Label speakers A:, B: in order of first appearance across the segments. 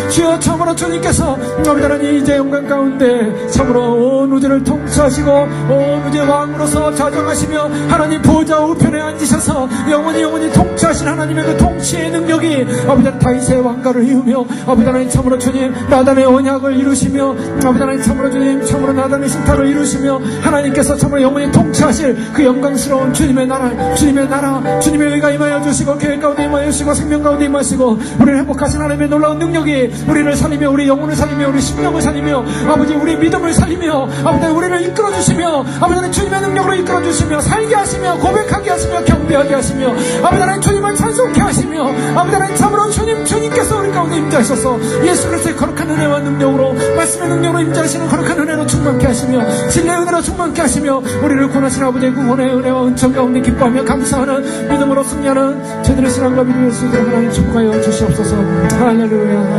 A: 주여 참으로 주님께서 아버지 하나님 이제 영광 가운데 참으로 온 우주를 통치하시고 온 우주의 왕으로서 자정하시며 하나님 보좌 우편에 앉으셔서 영원히 통치하신 하나님의 그 통치의 능력이 아버지 하나님 다윗의 왕가를 이루며 아버지 하나님 참으로 주님 나단의 언약을 이루시며 아버지 하나님 참으로 주님 참으로 나단의 신탁을 이루시며 하나님께서 참으로 영원히 통치하실 그 영광스러운 주님의 나라 주님의 의가 임하여 주시고 계획 가운데 임하여 주시고 생명 가운데 임하시고 우리를 회복하신 하나님의 놀라운 능력이 우리를 살리며 우리 영혼을 살리며 우리 심령을 살리며 아버지 우리 믿음을 살리며 아버지 우리를 이끌어주시며 아버지 주님의 능력으로 이끌어주시며 살게 하시며 고백하게 하시며 경배하게 하시며 아버지 하나님 주님을 찬송케 하시며 아버지 하나님 참으로 주님께서 우리 가운데 임재하셔서 예수 그리스도의 거룩한 은혜와 능력으로 말씀의 능력으로 임재하시는 거룩한 은혜로 충만케 하시며 진리의 은혜로 충만케 하시며 우리를 구원하신 아버지의 구원의 은혜와 은총 가운데 기뻐하며 감사하는 믿음으로 승리하는 제대로 신앙과 믿음의 수도 하나님 축복하여 주시옵소서. 할렐루야.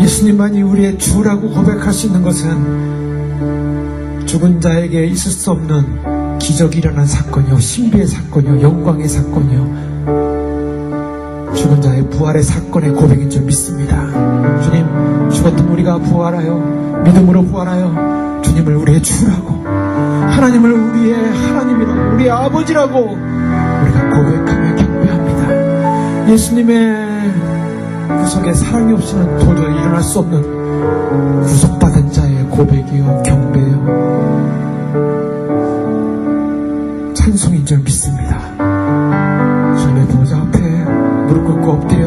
A: 예수님만이 우리의 주라고 고백할 수 있는 것은 죽은 자에게 있을 수 없는 기적이 일어난 사건이요, 신비의 사건이요, 영광의 사건이요, 죽은 자의 부활의 사건의 고백인 줄 믿습니다. 주님, 죽었던 우리가 부활하여 믿음으로 부활하여 주님을 우리의 주라고, 하나님을 우리의 하나님이라고, 우리의 아버지라고 우리가 고백하며 경배합니다. 예수님의 구속의 사랑이 없이는 도저히 일어날 수 없는 구속받은 자의 고백이요 경배요 찬송인 줄 믿습니다. 주님의 보좌 앞에 무릎 꿇고 엎드려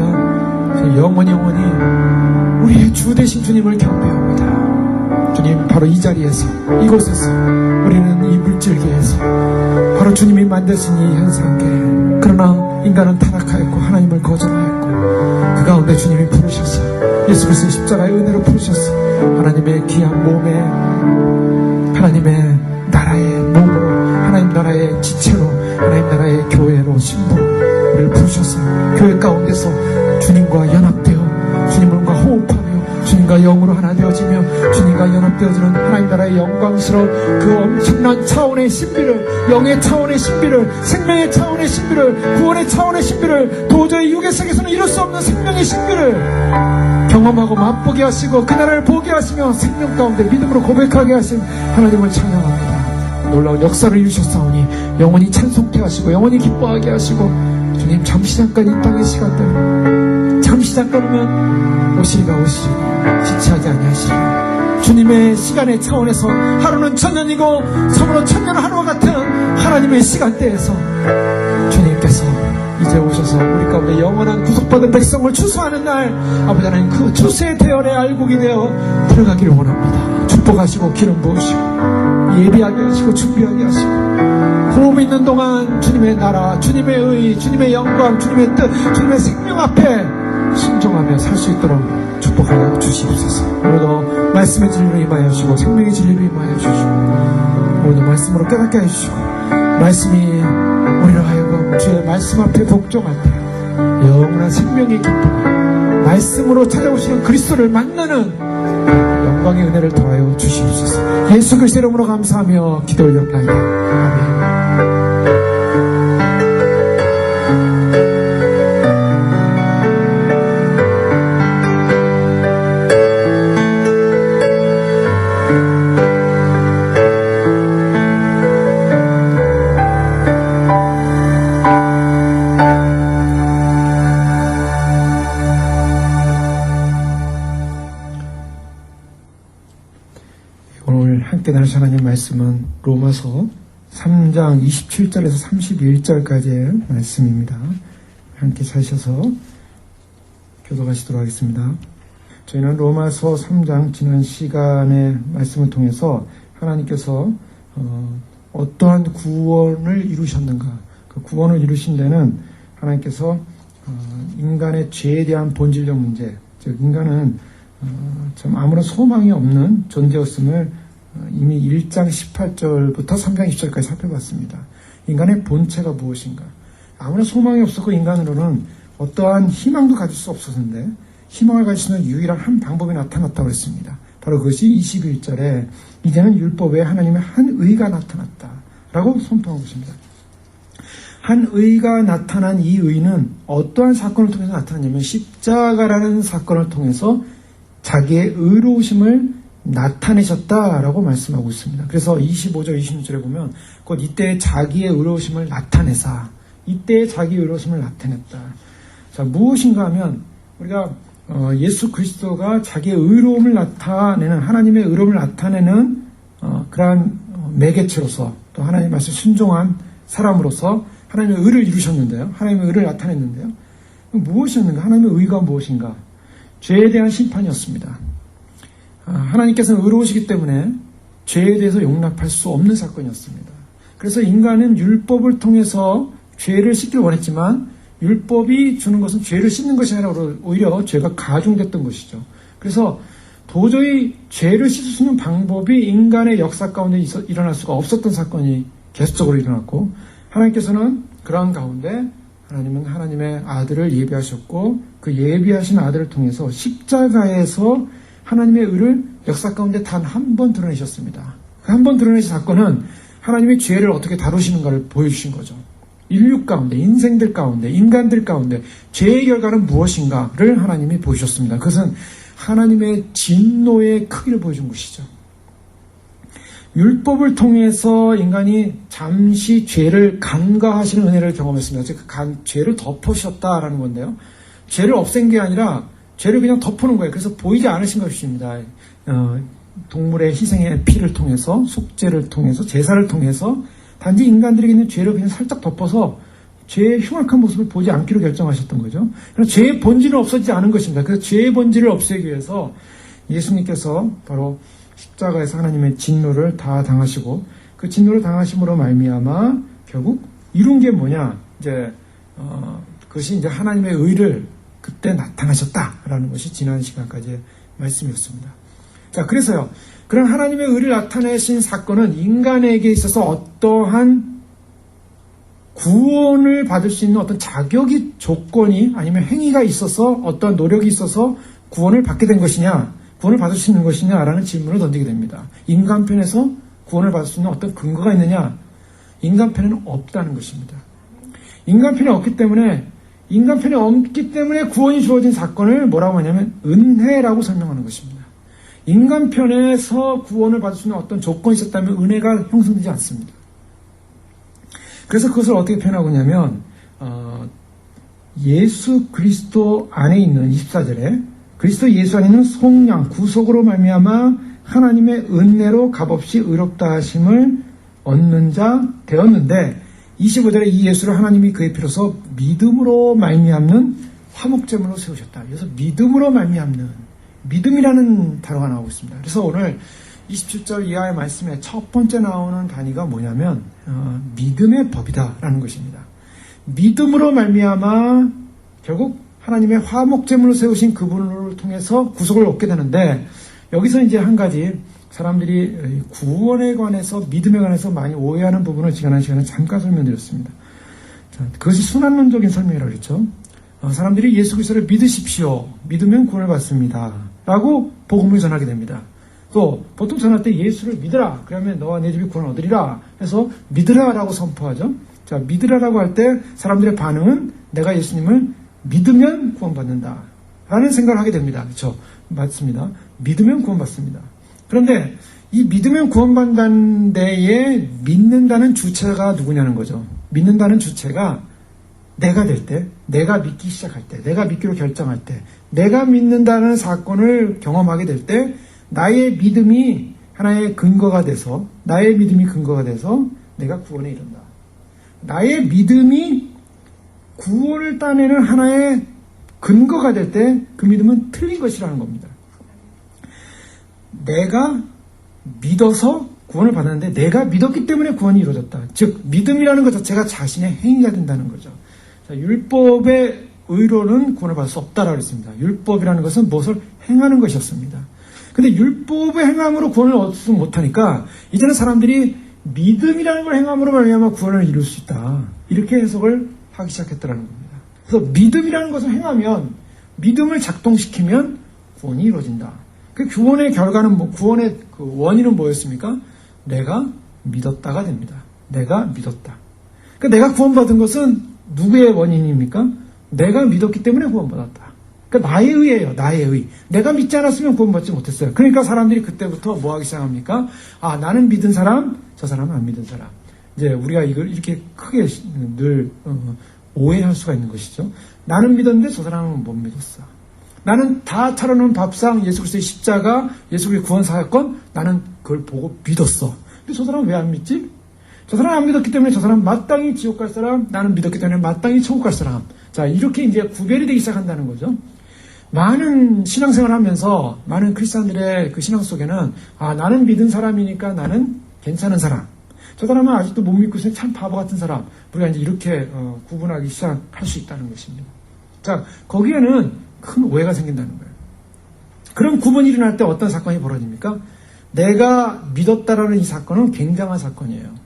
A: 영원히 우리의 주 되신 주님을 경배합니다. 주님, 바로 이 자리에서, 이곳에서, 우리는 이 물질계에서 바로 주님이 만드신 이 현상계, 그러나 인간은 타락하였고 하나님을 거절하였고 그 가운데 주님이 부르셔서 예수 그리스도의 십자가의 은혜로 부르셔서 하나님의 귀한 몸에, 하나님의 나라의 몸으로, 하나님 나라의 지체로, 하나님 나라의 교회로, 신부로 우리를 부르셔서 교회 가운데서 주님과 연합되어 주님과 호흡하며 주님과 영으로 하나 되어지며 주님과 연합되어지는 하나님 나라의 영광스러운 그 엄청난 차원의 신비를, 영의 차원의 신비를, 생명의 차원의 신비를, 구원의 차원의 신비를, 도저히 육의 세계에서는 이룰 수 없는 생명의 신비를 경험하고 맛보게 하시고 그 나라를 보게 하시며 생명 가운데 믿음으로 고백하게 하신 하나님을 찬양합니다. 놀라운 역사를 이루셨사오니 영원히 찬송케 하시고 영원히 기뻐하게 하시고 주님, 잠시 잠깐 이 땅의 시간들 잠시 잠깐이면 오시리가 오시리 지체하지 아니하시리. 주님의 시간의 차원에서 하루는 천년이고 섬으로 천년은 하루와 같은 하나님의 시간대에서 주님께서 이제 오셔서 우리 가운데 영원한 구속받은 백성을 추수하는 날, 아버지 하나님 그 추수의 대열에 알곡이 되어 들어가기를 원합니다. 축복하시고 기름 부으시고 예비하게 하시고 준비하게 하시고 호흡 있는 동안 주님의 나라, 주님의 의, 주님의 영광, 주님의 뜻, 주님의 생명 앞에 순종하며 살 수 있도록 축복하여 주시옵소서. 오늘도 말씀의 진리로 임하여 주시고 생명의 진리로 임하여 주시고 오늘도 말씀으로 깨닫게 해주시고 말씀이 우리를 하여금 주의 말씀 앞에 복종할 때 영원한 생명의 기쁨, 말씀으로 찾아오시는 그리스도를 만나는 영광의 은혜를 더하여 주시옵소서. 예수 그리스도의 이름으로 감사하며 기도 올렸나이다. 아멘. 함께 나눌 하나님 말씀은 로마서 3장 27절에서 31절까지의 말씀입니다. 함께 찾으셔서 교독하시도록 하겠습니다. 저희는 로마서 3장 지난 시간의 말씀을 통해서 하나님께서 어떠한 구원을 이루셨는가, 그 구원을 이루신 데는 하나님께서 인간의 죄에 대한 본질적 문제, 즉 인간은 참 아무런 소망이 없는 존재였음을 이미 1장 18절부터 3장 20절까지 살펴봤습니다. 인간의 본체가 무엇인가? 아무런 소망이 없었고 인간으로는 어떠한 희망도 가질 수 없었는데 희망을 가질 수 있는 유일한 한 방법이 나타났다고 했습니다. 바로 그것이 21절에 이제는 율법 외에 하나님의 한 의가 나타났다라고 선포하고 있습니다. 한 의가 나타난 이 의는 어떠한 사건을 통해서 나타났냐면 십자가라는 사건을 통해서 자기의 의로우심을 나타내셨다라고 말씀하고 있습니다. 그래서 25절, 26절에 보면 곧 이때 자기의 의로우심을 나타내사, 이때 자기의 의로우심을 나타냈다. 자, 무엇인가 하면 우리가 예수 그리스도가 자기의 의로움을 나타내는, 하나님의 의로움을 나타내는 그러한 매개체로서, 또 하나님의 말씀 순종한 사람으로서 하나님의 의를 이루셨는데요. 하나님의 의를 나타냈는데요. 무엇이었는가? 하나님의 의가 무엇인가? 죄에 대한 심판이었습니다. 하나님께서는 의로우시기 때문에 죄에 대해서 용납할 수 없는 사건이었습니다. 그래서 인간은 율법을 통해서 죄를 씻길 원했지만 율법이 주는 것은 죄를 씻는 것이 아니라 오히려 죄가 가중됐던 것이죠. 그래서 도저히 죄를 씻을 수 있는 방법이 인간의 역사 가운데 일어날 수가 없었던 사건이 계속적으로 일어났고, 하나님께서는 그러한 가운데 하나님은 하나님의 아들을 예비하셨고, 그 예비하신 아들을 통해서 십자가에서 하나님의 의를 역사 가운데 단 한 번 드러내셨습니다. 그 한 번 드러내신 사건은 하나님의 죄를 어떻게 다루시는가를 보여주신 거죠. 인류 가운데, 인생들 가운데, 인간들 가운데 죄의 결과는 무엇인가를 하나님이 보여주셨습니다. 그것은 하나님의 진노의 크기를 보여준 것이죠. 율법을 통해서 인간이 잠시 죄를 간과하시는 은혜를 경험했습니다. 즉, 죄를 덮으셨다라는 건데요. 죄를 없앤 게 아니라 죄를 그냥 덮어놓은 거예요. 그래서 보이지 않으신 것입니다. 동물의 희생의 피를 통해서, 속죄를 통해서, 제사를 통해서 단지 인간들에게 있는 죄를 그냥 살짝 덮어서 죄의 흉악한 모습을 보지 않기로 결정하셨던 거죠. 그래서 죄의 본질은 없어지지 않은 것입니다. 그래서 죄의 본질을 없애기 위해서 예수님께서 바로 십자가에서 하나님의 진노를 다 당하시고, 그 진노를 당하심으로 말미암아 결국 이룬 게 뭐냐? 그것이 이제 하나님의 의를 그때 나타나셨다라는 것이 지난 시간까지의 말씀이었습니다. 자, 그래서요, 그런 하나님의 의를 나타내신 사건은 인간에게 있어서 어떠한 구원을 받을 수 있는 어떤 자격이, 조건이, 아니면 행위가 있어서, 어떠한 노력이 있어서 구원을 받게 된 것이냐, 구원을 받을 수 있는 것이냐라는 질문을 던지게 됩니다. 인간 편에서 구원을 받을 수 있는 어떤 근거가 있느냐? 인간 편에는 없다는 것입니다. 인간 편에 없기 때문에 구원이 주어진 사건을 뭐라고 하냐면 은혜라고 설명하는 것입니다. 인간 편에서 구원을 받을 수 있는 어떤 조건이 있었다면 은혜가 형성되지 않습니다. 그래서 그것을 어떻게 표현하고 있냐면 예수 그리스도 안에 있는 24절에 그리스도 예수 안에 있는 속량, 구속으로 말미암아 하나님의 은혜로 값없이 의롭다 하심을 얻는 자 되었는데, 25절에 이 예수를 하나님이 그의 피로서 믿음으로 말미암는 화목제물로 세우셨다. 그래서 믿음으로 말미암는, 믿음이라는 단어가 나오고 있습니다. 그래서 오늘 27절 이하의 말씀에 첫 번째 나오는 단위가 뭐냐면 믿음의 법이다라는 것입니다. 믿음으로 말미암아 결국 하나님의 화목제물로 세우신 그분을 통해서 구속을 얻게 되는데, 여기서 이제 한 가지 사람들이 구원에 관해서, 믿음에 관해서 많이 오해하는 부분을 지난 시간에 잠깐 설명드렸습니다. 자, 그것이 순환론적인 설명이라고 그랬죠. 사람들이 예수 그리스도를 믿으십시오. 믿으면 구원을 받습니다. 라고 복음을 전하게 됩니다. 또 보통 전할 때 예수를 믿으라. 그러면 너와 내 집이 구원을 얻으리라 해서 믿으라라고 선포하죠. 자, 믿으라라고 할 때 사람들의 반응은 내가 예수님을 믿으면 구원받는다 라는 생각을 하게 됩니다. 그렇죠? 맞습니다. 믿으면 구원받습니다. 그런데 이 믿으면 구원받는다는 데에 믿는다는 주체가 누구냐는 거죠. 믿는다는 주체가 내가 될 때, 내가 믿기 시작할 때, 내가 믿기로 결정할 때, 내가 믿는다는 사건을 경험하게 될 때 나의 믿음이 하나의 근거가 돼서, 나의 믿음이 근거가 돼서 내가 구원에 이른다. 나의 믿음이 구원을 따내는 하나의 근거가 될 때 그 믿음은 틀린 것이라는 겁니다. 내가 믿어서 구원을 받았는데 내가 믿었기 때문에 구원이 이루어졌다. 즉 믿음이라는 것 자체가 자신의 행위가 된다는 거죠. 자, 율법의 의로는 구원을 받을 수 없다라고 했습니다. 율법이라는 것은 무엇을 행하는 것이었습니다. 근데 율법의 행함으로 구원을 얻지 못하니까 이제는 사람들이 믿음이라는 걸 행함으로 말미암아 구원을 이룰 수 있다. 이렇게 해석을 하기 시작했다는 겁니다. 그래서 믿음이라는 것을 행하면, 믿음을 작동시키면 구원이 이루어진다. 그 구원의 결과는 구원의 그 원인은 뭐였습니까? 내가 믿었다가 됩니다. 내가 믿었다. 그러니까 내가 구원받은 것은 누구의 원인입니까? 내가 믿었기 때문에 구원받았다. 그러니까 나의 의예요. 나의 의. 내가 믿지 않았으면 구원받지 못했어요. 그러니까 사람들이 그때부터 뭐 하기 시작합니까? 아, 나는 믿은 사람, 저 사람은 안 믿은 사람. 이제 우리가 이걸 이렇게 크게 늘 오해할 수가 있는 것이죠. 나는 믿었는데 저 사람은 못 믿었어. 나는 다 차려놓은 밥상, 예수 그리스도의 십자가, 예수 그리스도의 구원 사건, 나는 그걸 보고 믿었어. 근데 저 사람은 왜 안 믿지? 저 사람 안 믿었기 때문에 저 사람 마땅히 지옥 갈 사람, 나는 믿었기 때문에 마땅히 천국 갈 사람. 자, 이렇게 이제 구별이 되기 시작한다는 거죠. 많은 신앙생활을 하면서 많은 크리스찬들의 그 신앙 속에는 아, 나는 믿은 사람이니까 나는 괜찮은 사람. 저 사람은 아직도 못 믿고 있으면 참 바보 같은 사람. 우리가 이제 이렇게 구분하기 시작할 수 있다는 것입니다. 자, 거기에는 큰 오해가 생긴다는 거예요. 그럼 구분이 일어날 때 어떤 사건이 벌어집니까? 내가 믿었다라는 이 사건은 굉장한 사건이에요.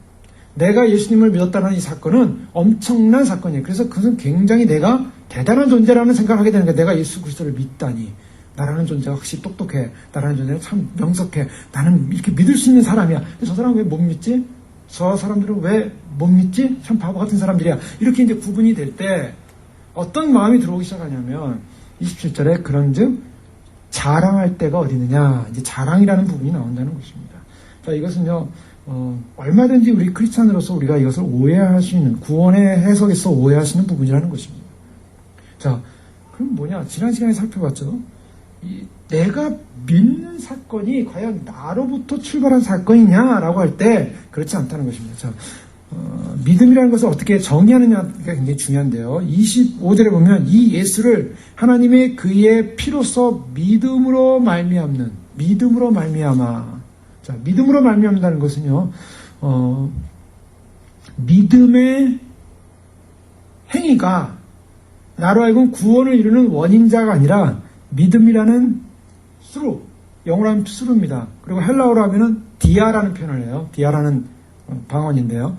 A: 내가 예수님을 믿었다는 이 사건은 엄청난 사건이에요. 그래서 그것은 굉장히 내가 대단한 존재라는 생각을 하게 되는 거예요. 내가 예수 그리스도를 믿다니. 나라는 존재가 확실히 똑똑해. 나라는 존재가 참 명석해. 나는 이렇게 믿을 수 있는 사람이야. 근데 저 사람은 왜 못 믿지? 저 사람들은 왜 못 믿지? 참 바보 같은 사람들이야. 이렇게 이제 구분이 될 때 어떤 마음이 들어오기 시작하냐면 27절에 그런즉 자랑할 때가 어디 있느냐. 이제 자랑이라는 부분이 나온다는 것입니다. 자, 이것은요. 얼마든지 우리 크리스찬으로서 우리가 이것을 오해할 수 있는 구원의 해석에서 오해할 수 있는 부분이라는 것입니다. 자, 그럼 뭐냐? 지난 시간에 살펴봤죠. 내가 믿는 사건이 과연 나로부터 출발한 사건이냐라고 할 때 그렇지 않다는 것입니다. 자, 믿음이라는 것을 어떻게 정의하느냐가 굉장히 중요한데요. 25절에 보면 이 예수를 하나님의 그의 피로써 믿음으로 말미암는 믿음으로 말미암아. 자, 믿음으로 말미암는다는 것은요, 믿음의 행위가 나로 하여금 구원을 이루는 원인자가 아니라 믿음이라는 수루, 영어로 하면 수루입니다. 그리고 헬라어로 하면은 디아라는 표현을 해요. 디아라는 방언인데요.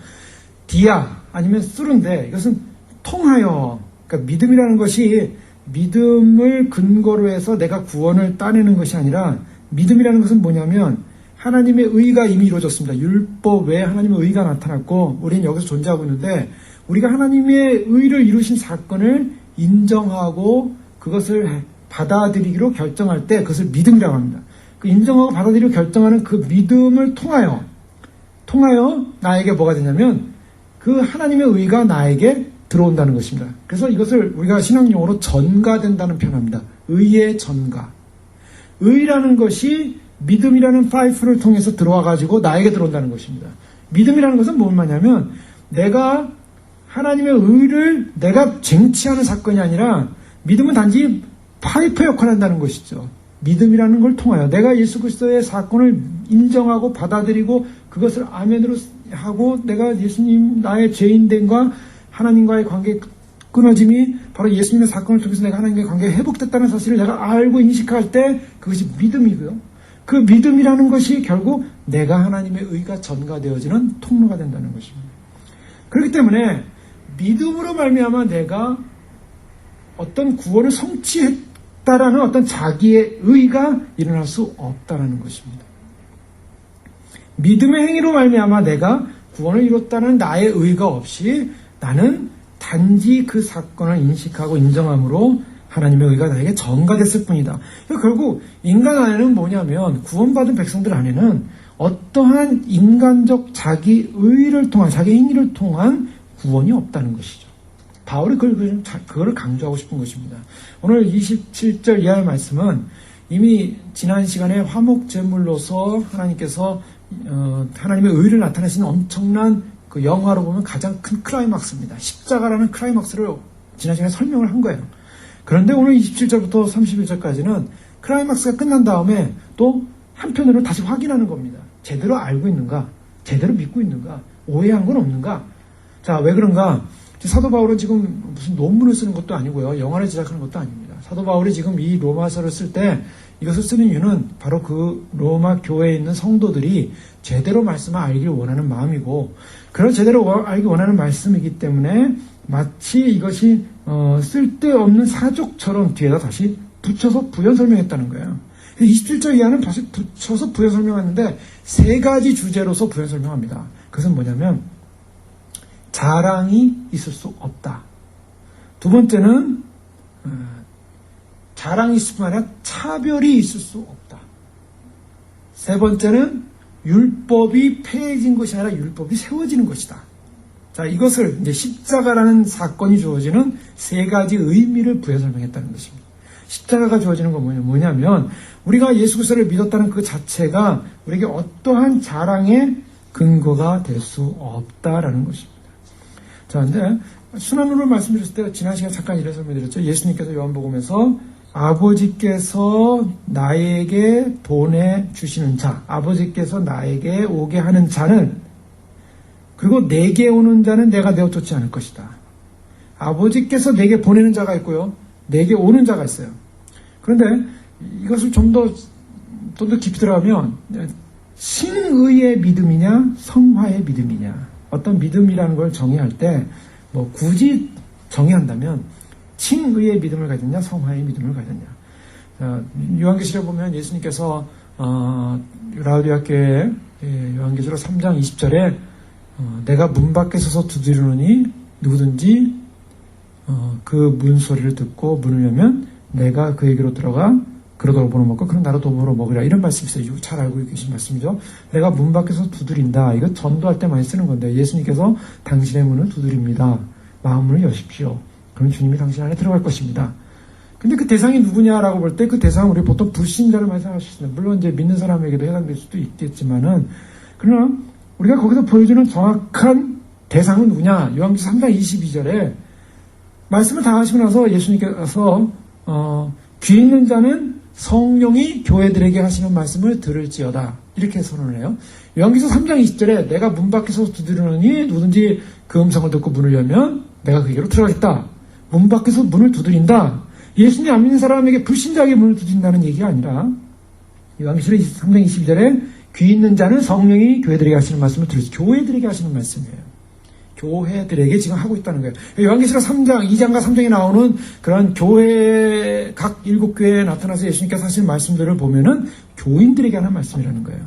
A: 디아 아니면 수루인데 이것은 통하여, 그러니까 믿음이라는 것이 믿음을 근거로 해서 내가 구원을 따내는 것이 아니라 믿음이라는 것은 뭐냐면 하나님의 의가 이미 이루어졌습니다. 율법 외에 하나님의 의가 나타났고 우리는 여기서 존재하고 있는데 우리가 하나님의 의를 이루신 사건을 인정하고 그것을 받아들이기로 결정할 때 그것을 믿음이라고 합니다. 그 인정하고 받아들이기로 결정하는 그 믿음을 통하여 나에게 뭐가 되냐면 그 하나님의 의가 나에게 들어온다는 것입니다. 그래서 이것을 우리가 신학용어로 전가된다는 표현합니다. 의의 전가. 의라는 것이 믿음이라는 파이프를 통해서 들어와가지고 나에게 들어온다는 것입니다. 믿음이라는 것은 뭘 말하냐면 내가 하나님의 의를 내가 쟁취하는 사건이 아니라 믿음은 단지 파이프 역할을 한다는 것이죠. 믿음이라는 걸 통하여 내가 예수 그리스도의 사건을 인정하고 받아들이고 그것을 아멘으로 하고 내가 예수님 나의 죄인됨과 하나님과의 관계 끊어짐이 바로 예수님의 사건을 통해서 내가 하나님과의 관계가 회복됐다는 사실을 내가 알고 인식할 때 그것이 믿음이고요. 그 믿음이라는 것이 결국 내가 하나님의 의가 전가되어지는 통로가 된다는 것입니다. 그렇기 때문에 믿음으로 말미암아 내가 어떤 구원을 성취했다라는 어떤 자기의 의가 일어날 수 없다라는 것입니다. 믿음의 행위로 말미암아 내가 구원을 이뤘다는 나의 의가 없이 나는 단지 그 사건을 인식하고 인정함으로 하나님의 의가 나에게 전가됐을 뿐이다. 결국 인간 안에는 뭐냐면 구원받은 백성들 안에는 어떠한 인간적 자기 의를 통한 자기 행위를 통한 구원이 없다는 것이죠. 바울이 그걸 강조하고 싶은 것입니다. 오늘 27절 이하의 말씀은 이미 지난 시간에 화목제물로서 하나님께서 하나님의 의를 나타내시는 엄청난 그 영화로 보면 가장 큰 클라이막스입니다. 십자가라는 클라이막스를 지난 시간에 설명을 한 거예요. 그런데 오늘 27절부터 31절까지는 클라이막스가 끝난 다음에 또 한편으로 다시 확인하는 겁니다. 제대로 알고 있는가? 제대로 믿고 있는가? 오해한 건 없는가? 자, 왜 그런가? 사도 바울은 지금 무슨 논문을 쓰는 것도 아니고요. 영화를 제작하는 것도 아닙니다. 사도 바울이 지금 이 로마서를 쓸 때 이것을 쓰는 이유는 바로 그 로마 교회에 있는 성도들이 제대로 말씀을 알기를 원하는 마음이고 그런 제대로 알기 원하는 말씀이기 때문에 마치 이것이 쓸데없는 사족처럼 뒤에다 다시 붙여서 부연 설명했다는 거예요. 27절 이하는 다시 붙여서 부연 설명하는데 세 가지 주제로서 부연 설명합니다. 그것은 뭐냐면 자랑이 있을 수 없다. 두 번째는 자랑이 있을 뿐 아니라 차별이 있을 수 없다. 세 번째는 율법이 폐해진 것이 아니라 율법이 세워지는 것이다. 자, 이것을 이제 십자가라는 사건이 주어지는 세 가지 의미를 부여 설명했다는 것입니다. 십자가가 주어지는 건 뭐냐면 우리가 예수 그리스도를 믿었다는 그 자체가 우리에게 어떠한 자랑의 근거가 될 수 없다라는 것입니다. 자, 근데 순환으로 말씀드렸을 때 지난 시간에 잠깐 이래 설명드렸죠. 예수님께서 요한복음에서 아버지께서 나에게 보내주시는 자, 아버지께서 나에게 오게 하는 자는, 그리고 내게 오는 자는 내가 내어 쫓지 않을 것이다. 아버지께서 내게 보내는 자가 있고요, 내게 오는 자가 있어요. 그런데 이것을 좀 더 깊이 들어가면 신의의 믿음이냐 성화의 믿음이냐, 어떤 믿음이라는 걸 정의할 때 뭐 굳이 정의한다면 신의의 믿음을 가졌냐 성화의 믿음을 가졌냐. 요한계시록에 보면 예수님께서 라우디아 교회 요한계시록 3장 20절에 내가 문 밖에 서서 두드리노니 누구든지 그 문 소리를 듣고 문을 열면 내가 그에게로 들어가 그로 도보로 먹고 그는 나로 도보로 먹으리라, 이런 말씀이 있어요. 잘 알고 계신 말씀이죠. 내가 문 밖에서 두드린다. 이거 전도할 때 많이 쓰는 건데, 예수님께서 당신의 문을 두드립니다. 마음문을 여십시오. 그럼 주님이 당신 안에 들어갈 것입니다. 근데 그 대상이 누구냐라고 볼 때 그 대상은 우리 보통 불신자를 많이 생각할 수 있습니다. 물론 이제 믿는 사람에게도 해당될 수도 있겠지만은, 그러나 우리가 거기서 보여주는 정확한 대상은 누구냐? 요한계시록 3장 22절에 말씀을 다 하시고 나서 예수님께서 귀 있는 자는 성령이 교회들에게 하시는 말씀을 들을지어다, 이렇게 선언을 해요. 요한계시록 3장 20절에 내가 문 밖에서 두드리노니 누구든지 그 음성을 듣고 문을 열면 내가 그에게로 들어가겠다. 문 밖에서 문을 두드린다. 예수님 안 믿는 사람에게, 불신자에게 문을 두드린다는 얘기가 아니라, 요한계시록 3장 22절에 귀 있는 자는 성령이 교회들에게 하시는 말씀을 들을지, 교회들에게 하시는 말씀이에요. 교회들에게 지금 하고 있다는 거예요. 요한계시록 3장, 2장과 3장에 나오는 그런 교회, 각 7교회에 나타나서 예수님께서 하시는 말씀들을 보면은 교인들에게 하는 말씀이라는 거예요.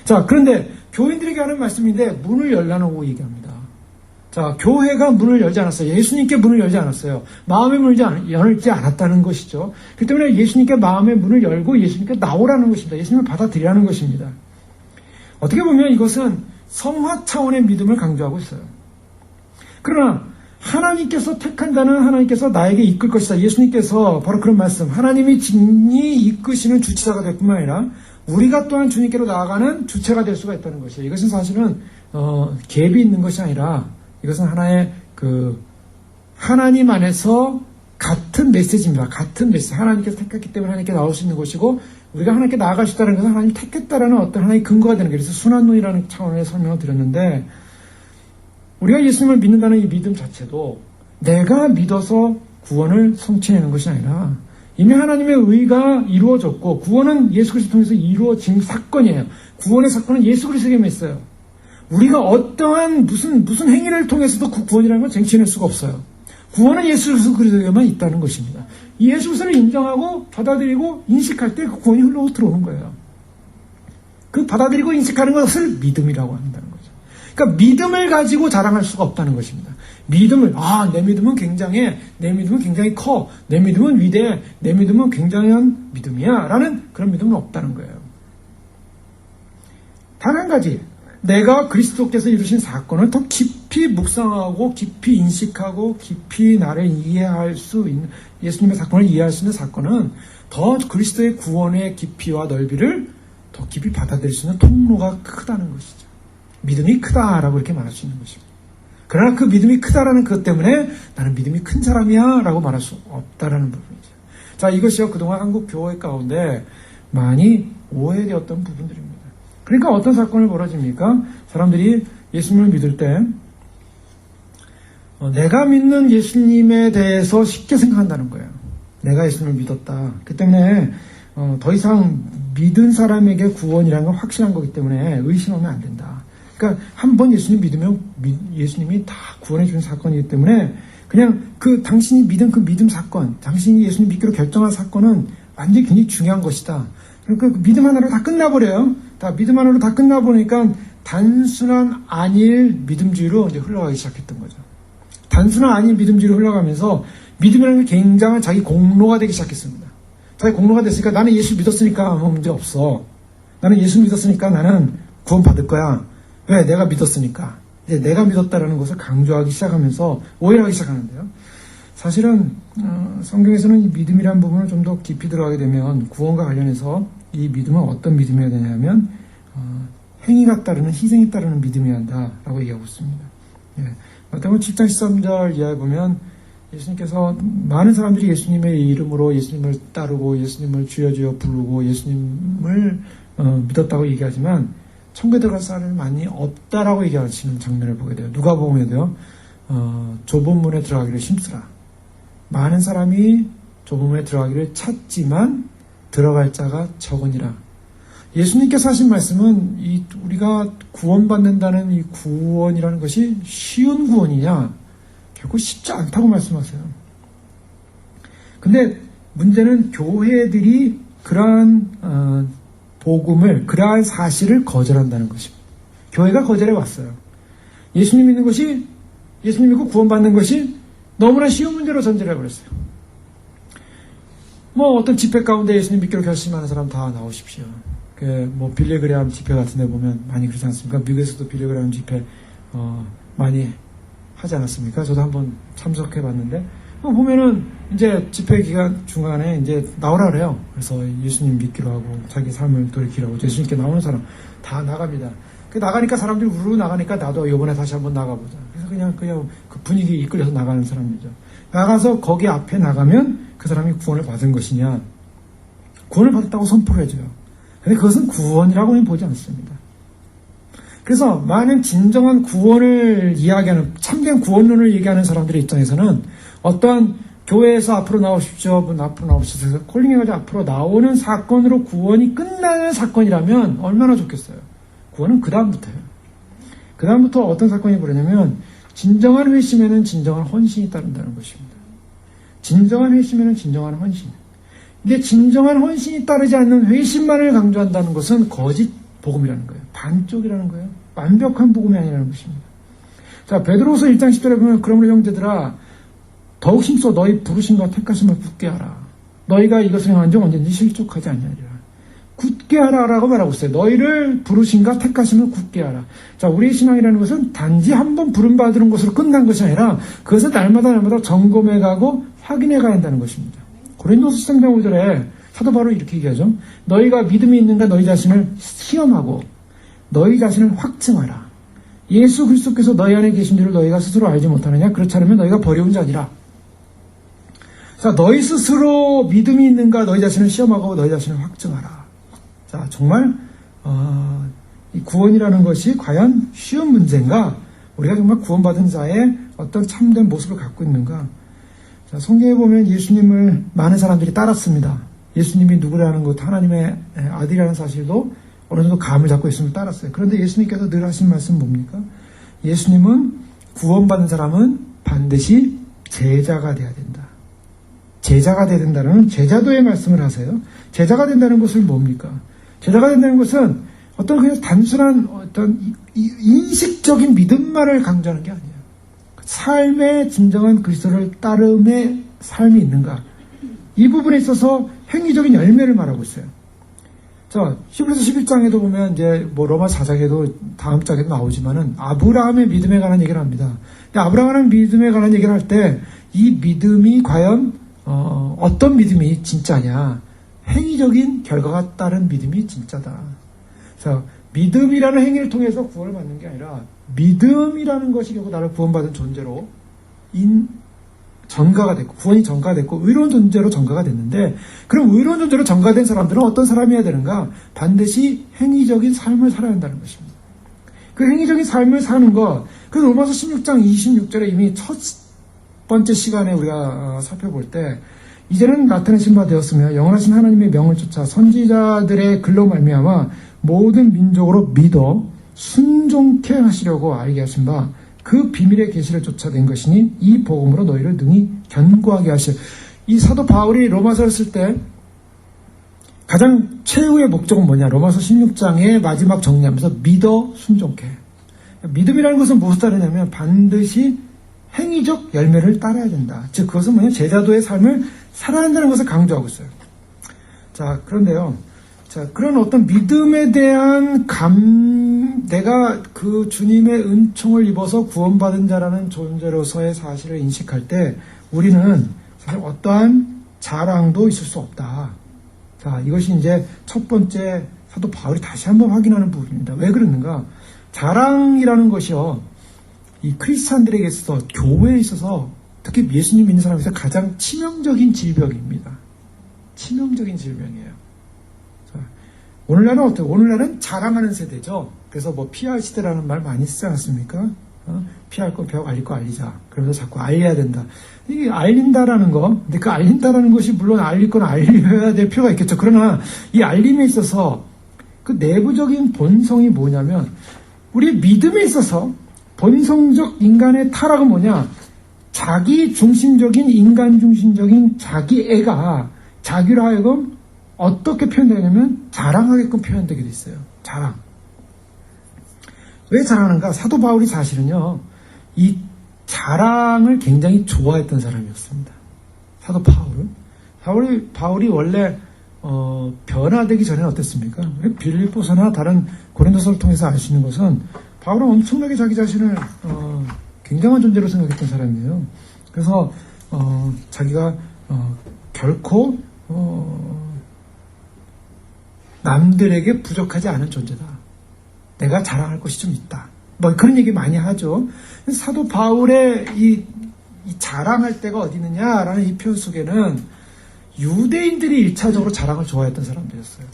A: 자, 그런데 교인들에게 하는 말씀인데 문을 열라고 얘기합니다. 자, 교회가 문을 열지 않았어요. 예수님께 문을 열지 않았어요. 마음의 문을 열지 않았다는 것이죠. 그렇기 때문에 예수님께 마음의 문을 열고 예수님께 나오라는 것입니다. 예수님을 받아들이라는 것입니다. 어떻게 보면 이것은 성화 차원의 믿음을 강조하고 있어요. 그러나 하나님께서 택한 자는 하나님께서 나에게 이끌 것이다. 예수님께서 바로 그런 말씀, 하나님이 진히 이끄시는 주체자가 될 뿐만 아니라 우리가 또한 주님께로 나아가는 주체가 될 수가 있다는 것이에요. 이것은 사실은 갭이 있는 것이 아니라 이것은 하나의 하나님 안에서 같은 메시지입니다. 같은 메시지. 하나님께서 택했기 때문에 하나님께 나올 수 있는 것이고, 우리가 하나님께 나아갈 수 있다는 것은 하나님이 택했다라는 어떤 하나의 근거가 되는 거예요. 그래서 순환론이라는 차원의 설명을 드렸는데, 우리가 예수님을 믿는다는 이 믿음 자체도 내가 믿어서 구원을 성취하는 것이 아니라 이미 하나님의 의가 이루어졌고, 구원은 예수 그리스도 통해서 이루어진 사건이에요. 구원의 사건은 예수 그리스도에게만 있어요. 우리가 어떠한 무슨 행위를 통해서도 그 구원이라는 걸 쟁취해낼 수가 없어요. 구원은 예수 그리스도에게만 있다는 것입니다. 이 예수 그리스도를 인정하고 받아들이고 인식할 때 그 구원이 흘러 들어오는 거예요. 그 받아들이고 인식하는 것을 믿음이라고 한다는 거죠. 그러니까 믿음을 가지고 자랑할 수가 없다는 것입니다. 믿음을, 내 믿음은 굉장해, 내 믿음은 굉장히 커, 내 믿음은 위대해, 내 믿음은 굉장한 믿음이야 라는 그런 믿음은 없다는 거예요. 단 한 가지, 내가 그리스도께서 이루신 사건을 더 깊이 묵상하고 깊이 인식하고 깊이 나를 이해할 수 있는, 예수님의 사건을 이해할 수 있는 사건은 더 그리스도의 구원의 깊이와 넓이를 더 깊이 받아들일 수 있는 통로가 크다는 것이죠. 믿음이 크다라고 이렇게 말할 수 있는 것입니다. 그러나 그 믿음이 크다라는 것 때문에 나는 믿음이 큰 사람이야 라고 말할 수 없다라는 부분이죠. 자, 이것이요 그동안 한국 교회 가운데 많이 오해되었던 부분들입니다. 그러니까 어떤 사건이 벌어집니까? 사람들이 예수님을 믿을 때 내가 믿는 예수님에 대해서 쉽게 생각한다는 거예요. 내가 예수님을 믿었다. 그 때문에 더 이상 믿은 사람에게 구원이라는 건 확실한 거기 때문에 의심하면 안 된다. 그러니까 한 번 예수님 믿으면 예수님이 다 구원해 주는 사건이기 때문에 그냥 당신이 믿은 그 믿음 사건, 당신이 예수님 믿기로 결정한 사건은 완전히 굉장히 중요한 것이다. 그러니까 그 믿음 하나로 다 끝나버려요. 다 믿음 하나로 다 끝나버리니까 단순한 안일 믿음주의로 이제 흘러가기 시작했던 거죠. 단순한 안일 믿음주의로 흘러가면서 믿음이라는 게 굉장한 자기 공로가 되기 시작했습니다. 자기 공로가 됐으니까 나는 예수 믿었으니까 아무 문제 없어. 나는 예수 믿었으니까 나는 구원 받을 거야. 왜? 내가 믿었으니까. 이제 내가 믿었다라는 것을 강조하기 시작하면서 오해하기 시작하는데요. 사실은 성경에서는 이 믿음이라는 부분을 좀 더 깊이 들어가게 되면 구원과 관련해서 이 믿음은 어떤 믿음이어야 되냐면 행위가 따르는 희생이 따르는 믿음이어야 한다라고 얘기하고 있습니다. 예. 마태복음 7장 13절 이하에 보면 예수님께서 많은 사람들이 예수님의 이름으로 예수님을 따르고 예수님을 주여 주여 부르고 예수님을 믿었다고 얘기하지만 천국에 들어갈 사람이 많이 없다라고 얘기하시는 장면을 보게 돼요. 누가복음에도요. 좁은 문에 들어가기를 힘쓰라. 많은 사람이 좁은 문에 들어가기를 찾지만 들어갈 자가 적으니라. 예수님께서 하신 말씀은 우리가 구원받는다는 이 구원이라는 것이 쉬운 구원이냐? 결코 쉽지 않다고 말씀하세요. 근데 문제는 교회들이 그러한 복음을, 그러한 사실을 거절한다는 것입니다. 교회가 거절해 왔어요. 예수님 믿는 것이, 예수님 믿고 구원받는 것이 너무나 쉬운 문제로 전제를 해버렸어요. 어떤 집회 가운데 예수님 믿기로 결심하는 사람 다 나오십시오. 빌리그레암 집회 같은 데 보면 많이 그러지 않습니까? 미국에서도 빌리그레암 집회, 많이 하지 않았습니까? 저도 한번 참석해 봤는데, 보면은, 이제 집회 기간 중간에 이제 나오라 그래요. 그래서 예수님 믿기로 하고, 자기 삶을 돌이키라고, 예수님께 나오는 사람 다 나갑니다. 나가니까 사람들이 우르르 나가니까 나도 이번에 다시 한번 나가보자. 그래서 그냥 그 분위기에 이끌려서 나가는 사람이죠. 나가서 거기 앞에 나가면 그 사람이 구원을 받은 것이냐? 구원을 받았다고 선포를 해줘요. 근데 그것은 구원이라고는 보지 않습니다. 그래서 많은 진정한 구원을 이야기하는, 참된 구원론을 얘기하는 사람들의 입장에서는 어떠한 교회에서 앞으로 나오십시오, 분 앞으로 나오십시오, 콜링해가지고 앞으로 나오는 사건으로 구원이 끝나는 사건이라면 얼마나 좋겠어요. 구원은 그 다음부터예요. 그 다음부터 어떤 사건이 벌어냐면 진정한 회심에는 진정한 헌신이 따른다는 것입니다. 진정한 회심에는 진정한 헌신. 근데 진정한 헌신이 따르지 않는 회심만을 강조한다는 것은 거짓 복음이라는 거예요. 반쪽이라는 거예요. 완벽한 복음이 아니라는 것입니다. 자, 베드로후서 1장 10절에 보면 그러므로 형제들아 더욱 힘써 너희 부르심과 택하심을 굳게 하라. 너희가 이것을 행한 적 언제든지 실족하지 않냐리라. 굳게 하라라고 말하고 있어요. 너희를 부르심과 택하심을 굳게 하라. 자, 우리의 신앙이라는 것은 단지 한번 부름받은 것으로 끝난 것이 아니라 그것을 날마다 점검해가고 확인해가야 한다는 것입니다. 고린도서 13장 5절에 사도 바울은 이렇게 얘기하죠. 너희가 믿음이 있는가 너희 자신을 시험하고 너희 자신을 확증하라. 예수 그리스도께서 너희 안에 계신 줄을 너희가 스스로 알지 못하느냐? 그렇지 않으면 너희가 버려온 자니라. 자, 너희 스스로 믿음이 있는가 너희 자신을 시험하고 너희 자신을 확증하라. 자, 정말 이 구원이라는 것이 과연 쉬운 문제인가? 우리가 정말 구원받은 자의 어떤 참된 모습을 갖고 있는가? 자, 성경에 보면 예수님을 많은 사람들이 따랐습니다. 예수님이 누구라는 것, 하나님의 아들이라는 사실도 어느 정도 감을 잡고 예수님을 따랐어요. 그런데 예수님께서 늘 하신 말씀은 뭡니까? 예수님은 구원받은 사람은 반드시 제자가 돼야 된다. 제자가 돼야 된다는 제자도의 말씀을 하세요. 제자가 된다는 것은 뭡니까? 제자가 된다는 것은 어떤 그냥 단순한 어떤 인식적인 믿음만을 강조하는 게 아니에요. 삶의 진정한 그리스도를 따름의 삶이 있는가? 이 부분에 있어서 행위적인 열매를 말하고 있어요. 자, 히브리서 11장에도 보면 이제 로마 4장에도 다음 장에도 나오지만은 아브라함의 믿음에 관한 얘기를 합니다. 근데 아브라함의 믿음에 관한 얘기를 할 때 이 믿음이 과연 어떤 믿음이 진짜냐? 행위적인 결과가 따른 믿음이 진짜다. 자, 믿음이라는 행위를 통해서 구원을 받는 게 아니라 믿음이라는 것이 결국 나를 구원받은 존재로 전가가 됐고, 구원이 전가됐고 의로운 존재로 전가가 됐는데, 그럼 의로운 존재로 전가된 사람들은 어떤 사람이어야 되는가? 반드시 행위적인 삶을 살아야 한다는 것입니다. 그 행위적인 삶을 사는 것, 그래서 로마서 16장 26절에 이미 첫 번째 시간에 우리가 살펴볼 때, 이제는 나타내신 바 되었으며 영원하신 하나님의 명을 쫓아 선지자들의 글로 말미암아 모든 민족으로 믿어 순종케 하시려고 알게 하신 바 그 비밀의 계시를 쫓아낸 것이니 이 복음으로 너희를 능히 견고하게 하실. 이 사도 바울이 로마서를 쓸 때 가장 최후의 목적은 뭐냐? 로마서 16장의 마지막 정리하면서 믿어 순종케. 믿음이라는 것은 무엇을 따르냐면 반드시 행위적 열매를 따라야 된다. 즉 그것은 뭐냐? 제자도의 삶을 살아야 한다는 것을 강조하고 있어요. 자, 그런데요. 자, 그런 어떤 믿음에 대한 내가 그 주님의 은총을 입어서 구원받은 자라는 존재로서의 사실을 인식할 때 우리는 사실 어떠한 자랑도 있을 수 없다. 자, 이것이 이제 첫 번째 사도 바울이 다시 한번 확인하는 부분입니다. 왜 그러는가? 자랑이라는 것이요, 이 크리스찬들에게 있어서, 교회에 있어서, 특히 예수님 믿는 사람에서 가장 치명적인 질병입니다. 치명적인 질병이에요. 자, 오늘날은 어때요? 오늘날은 자랑하는 세대죠. 그래서 뭐 PR 시대라는 말 많이 쓰지 않습니까? PR 거 배워, 알릴 거 알리자. 그러면서 자꾸 알려야 된다. 이게 알린다라는 거, 근데 그 알린다라는 것이 물론 알릴 건 알려야 될 필요가 있겠죠. 그러나 이 알림에 있어서 그 내부적인 본성이 뭐냐면, 우리 믿음에 있어서 본성적 인간의 타락은 뭐냐? 자기 중심적인, 인간 중심적인 자기애가 자기로 하여금 어떻게 표현되냐면 자랑하게끔 표현되게 돼 있어요. 자랑. 왜 자랑하는가? 사도 바울이 사실은요, 이 자랑을 굉장히 좋아했던 사람이었습니다. 사도 바울은. 바울이 원래 변화되기 전에는 어땠습니까? 빌립보서나 다른 고린도서를 통해서 알 수 있는 것은 바울은 엄청나게 자기 자신을 굉장한 존재로 생각했던 사람이에요. 그래서 자기가 결코 남들에게 부족하지 않은 존재다. 내가 자랑할 것이 좀 있다. 뭐 그런 얘기 많이 하죠. 사도 바울의 이 자랑할 때가 어디 있느냐라는 이 표현 속에는 유대인들이 1차적으로 자랑을 좋아했던 사람들이었어요.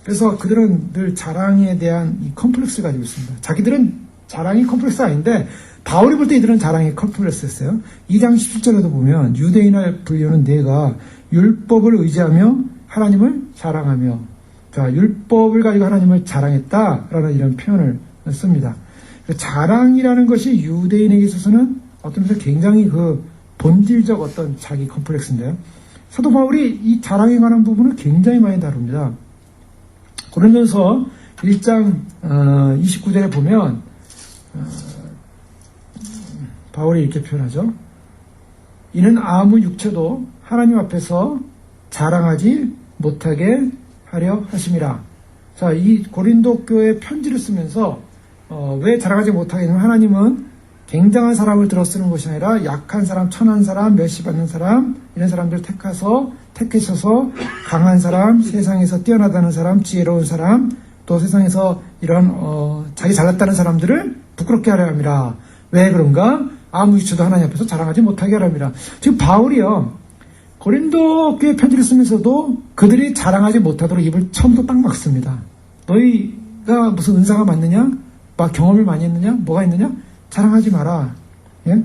A: 그래서 그들은 늘 자랑에 대한 이 컴플렉스를 가지고 있습니다. 자기들은 자랑이 컴플렉스가 아닌데 바울이 볼 때 이들은 자랑이 컴플렉스였어요. 2장 17절에도 보면 유대인의 분류는 내가 율법을 의지하며 하나님을 자랑하며, 자, 율법을 가지고 하나님을 자랑했다라는 이런 표현을 씁니다. 자랑이라는 것이 유대인에게 있어서는 어떤 면에서 굉장히 그 본질적 어떤 자기 컴플렉스인데요. 사도 바울이 이 자랑에 관한 부분을 굉장히 많이 다룹니다. 고린도서 1장 29절에 보면 바울이 이렇게 표현하죠. 이는 아무 육체도 하나님 앞에서 자랑하지 못하게 하려 하심이라. 자, 이 고린도 교회 편지를 쓰면서 왜 자랑하지 못하게 하냐면, 하나님은 굉장한 사람을 들어 쓰는 것이 아니라 약한 사람, 천한 사람, 멸시받는 사람, 이런 사람들 택하셔서 강한 사람, 세상에서 뛰어나다는 사람, 지혜로운 사람, 또 세상에서 이런 자기 잘났다는 사람들을 부끄럽게 하려 합니다. 왜 그런가? 아무 이치도 하나님 앞에서 자랑하지 못하게 하려 합니다. 지금 바울이요, 고린도 교회 편지를 쓰면서도 그들이 자랑하지 못하도록 입을 처음부터 딱 막습니다. 너희가 무슨 은사가 많느냐? 막 경험을 많이 했느냐? 뭐가 있느냐? 자랑하지 마라. 예?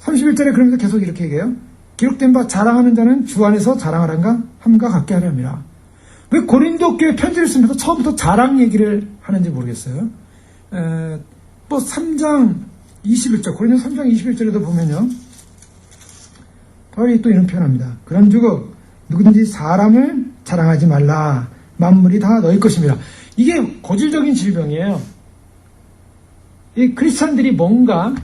A: 31절에 그러면서 계속 이렇게 얘기해요. 기록된 바 자랑하는 자는 주 안에서 자랑하란가? 함과 같게 하려 합니다. 왜 고린도 교회 편지를 쓰면서 처음부터 자랑 얘기를 하는지 모르겠어요. 또 3장 21절, 고린도 3장 21절에도 보면요, 바울이 또 이런 표현합니다. 그런즉 누구든지 사람을 자랑하지 말라. 만물이 다 너희 것입니다. 이게 고질적인 질병이에요. 이 크리스찬들이 뭔가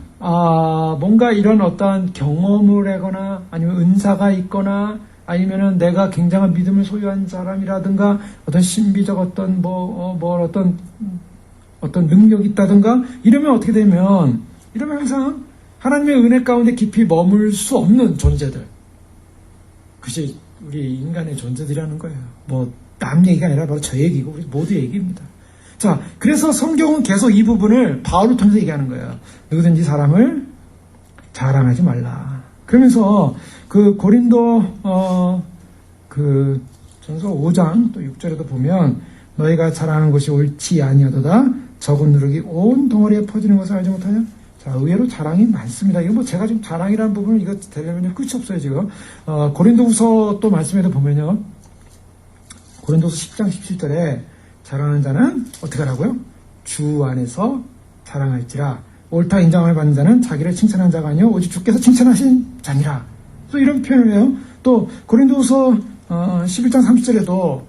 A: 이런 어떤 경험을 하거나 아니면 은사가 있거나 아니면은 내가 굉장한 믿음을 소유한 사람이라든가 어떤 신비적 어떤 어떤 능력이 있다든가 이러면 어떻게 되면, 이러면 항상 하나님의 은혜 가운데 깊이 머물 수 없는 존재들. 그것이 우리 인간의 존재들이라는 거예요. 뭐 남 얘기가 아니라 바로 저 얘기고 우리 모두 얘기입니다. 자, 그래서 성경은 계속 이 부분을 바울을 통해서 얘기하는 거예요. 누구든지 사람을 자랑하지 말라. 그러면서 그 고린도 그 전서 5장 또 6절에도 보면 너희가 자랑하는 것이 옳지 아니하도다. 적은 누룩이 온 덩어리에 퍼지는 것을 알지 못하냐? 자, 의외로 자랑이 많습니다. 이거 뭐 제가 지금 자랑이라는 부분을 이거 되려면 끝이 없어요, 지금. 고린도후서 또 말씀에도 보면요. 고린도서 10장 17절에 자랑하는 자는 어떻게 하라고요? 주 안에서 자랑할지라. 옳다 인정을 받는 자는 자기를 칭찬한 자가 아니요 오직 주께서 칭찬하신 자니라. 또 이런 표현을 해요. 또 고린도후서 11장 30절에도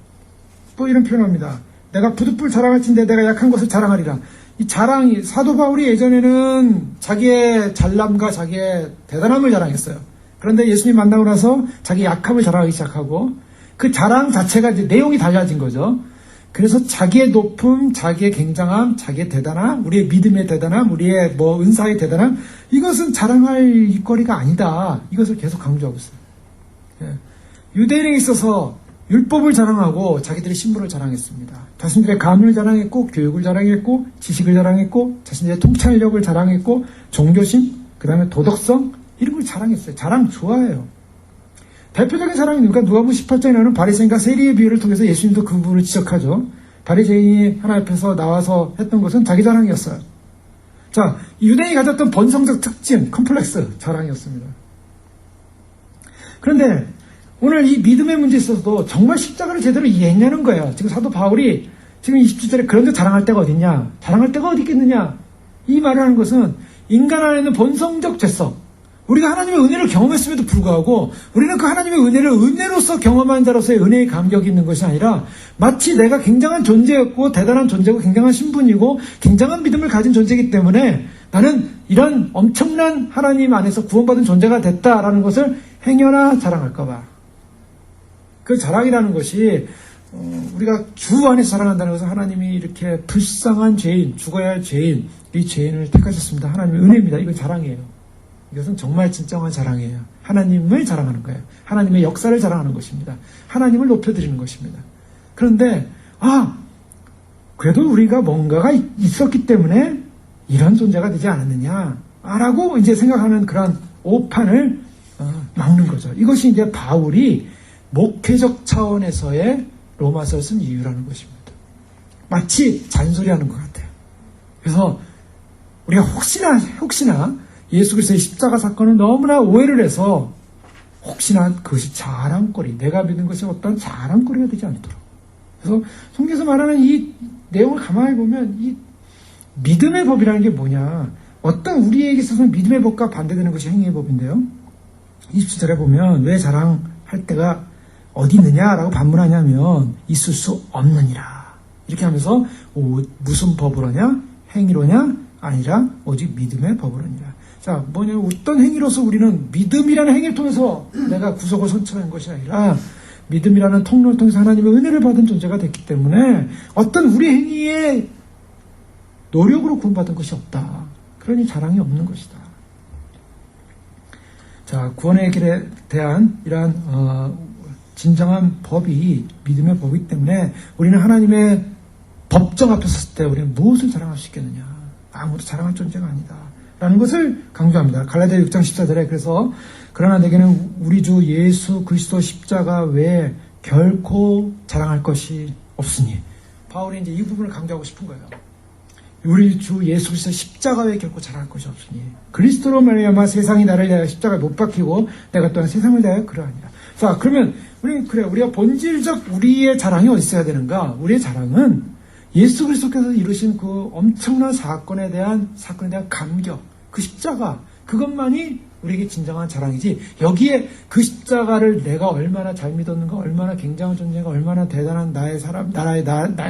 A: 또 또 이런 표현합니다. 내가 부득불 자랑할진대 내가 약한 것을 자랑하리라. 이 자랑이, 사도 바울이 예전에는 자기의 잘남과 자기의 대단함을 자랑했어요. 그런데 예수님 만나고 나서 자기 약함을 자랑하기 시작하고 그 자랑 자체가 이제 내용이 달라진 거죠. 그래서 자기의 높음, 자기의 굉장함, 자기의 대단함, 우리의 믿음의 대단함, 우리의 은사의 대단함, 이것은 자랑할 거리가 아니다. 이것을 계속 강조하고 있어요. 유대인에 있어서 율법을 자랑하고 자기들의 신분을 자랑했습니다. 자신들의 가문을 자랑했고, 교육을 자랑했고, 지식을 자랑했고, 자신들의 통찰력을 자랑했고, 종교심, 그 다음에 도덕성, 이런 걸 자랑했어요. 자랑 좋아해요. 대표적인 자랑이 누가복음 18장에 나오는 바리새인과 세리의 비유를 통해서 예수님도 그 부분을 지적하죠. 바리새인이 하나님 앞에서 나와서 했던 것은 자기 자랑이었어요. 자, 유대인이 가졌던 본성적 특징, 컴플렉스, 자랑이었습니다. 그런데 오늘 이 믿음의 문제에 있어서도 정말 십자가를 제대로 이해했냐는 거예요. 지금 사도 바울이 지금 27절에 그런데 자랑할 데가 어딨냐? 자랑할 데가 어디 있겠느냐? 이 말을 하는 것은 인간 안에 있는 본성적 죄성, 우리가 하나님의 은혜를 경험했음에도 불구하고 우리는 그 하나님의 은혜를 은혜로서 경험한 자로서의 은혜의 감격이 있는 것이 아니라 마치 내가 굉장한 존재였고 대단한 존재고 굉장한 신분이고 굉장한 믿음을 가진 존재이기 때문에 나는 이런 엄청난 하나님 안에서 구원받은 존재가 됐다라는 것을 행여나 자랑할까 봐. 그 자랑이라는 것이 우리가 주 안에서 자랑한다는 것은 하나님이 이렇게 불쌍한 죄인, 죽어야 할 죄인, 이 죄인을 택하셨습니다. 하나님의 은혜입니다. 이건 자랑이에요. 이것은 정말 진정한 자랑이에요. 하나님을 자랑하는 거예요. 하나님의 역사를 자랑하는 것입니다. 하나님을 높여드리는 것입니다. 그런데 그래도 우리가 뭔가가 있었기 때문에 이런 존재가 되지 않았느냐라고 이제 생각하는 그런 오판을 막는 거죠. 이것이 이제 바울이 목회적 차원에서의 로마서를 쓴 이유라는 것입니다. 마치 잔소리하는 것 같아요. 그래서 우리가 혹시나 예수 그리스도의 십자가 사건을 너무나 오해를 해서 혹시나 그것이 자랑거리, 내가 믿는 것이 어떤 자랑거리가 되지 않도록. 그래서 성경에서 말하는 이 내용을 가만히 보면 이 믿음의 법이라는 게 뭐냐? 어떤 우리에게 있어서는 믿음의 법과 반대되는 것이 행위의 법인데요. 27절에 보면 왜 자랑할 때가 어디 있느냐라고 반문하냐면 있을 수 없느니라. 이렇게 하면서 무슨 법으로냐? 행위로냐? 아니라 오직 믿음의 법으로니라. 자, 어떤 행위로서 우리는 믿음이라는 행위를 통해서 내가 구속을 선처한 것이 아니라 믿음이라는 통로를 통해서 하나님의 은혜를 받은 존재가 됐기 때문에 어떤 우리 행위의 노력으로 구원받은 것이 없다. 그러니 자랑이 없는 것이다. 자, 구원의 길에 대한 이러한 진정한 법이 믿음의 법이기 때문에 우리는 하나님의 법정 앞에 섰을 때 우리는 무엇을 자랑할 수 있겠느냐. 아무도 자랑할 존재가 아니다. 라는 것을 강조합니다. 갈라디아 6장 14절에 그래서 그러나 내게는 우리 주 예수 그리스도 십자가 외에 결코 자랑할 것이 없으니. 바울이 이제 이 부분을 강조하고 싶은 거예요. 우리 주 예수 그리스도 십자가 외에 결코 자랑할 것이 없으니 그리스도로 말미암아 세상이 나를 대하여 십자가에 못 박히고 내가 또한 세상을 대하여 그러하니라. 자, 그러면 우리가 본질적 우리의 자랑이 어디 있어야 되는가? 우리의 자랑은 예수 그리스도께서 이루신 그 엄청난 사건에 대한 감격, 그 십자가, 그것만이 우리에게 진정한 자랑이지, 여기에 그 십자가를 내가 얼마나 잘 믿었는가, 얼마나 굉장한 존재가, 얼마나 대단한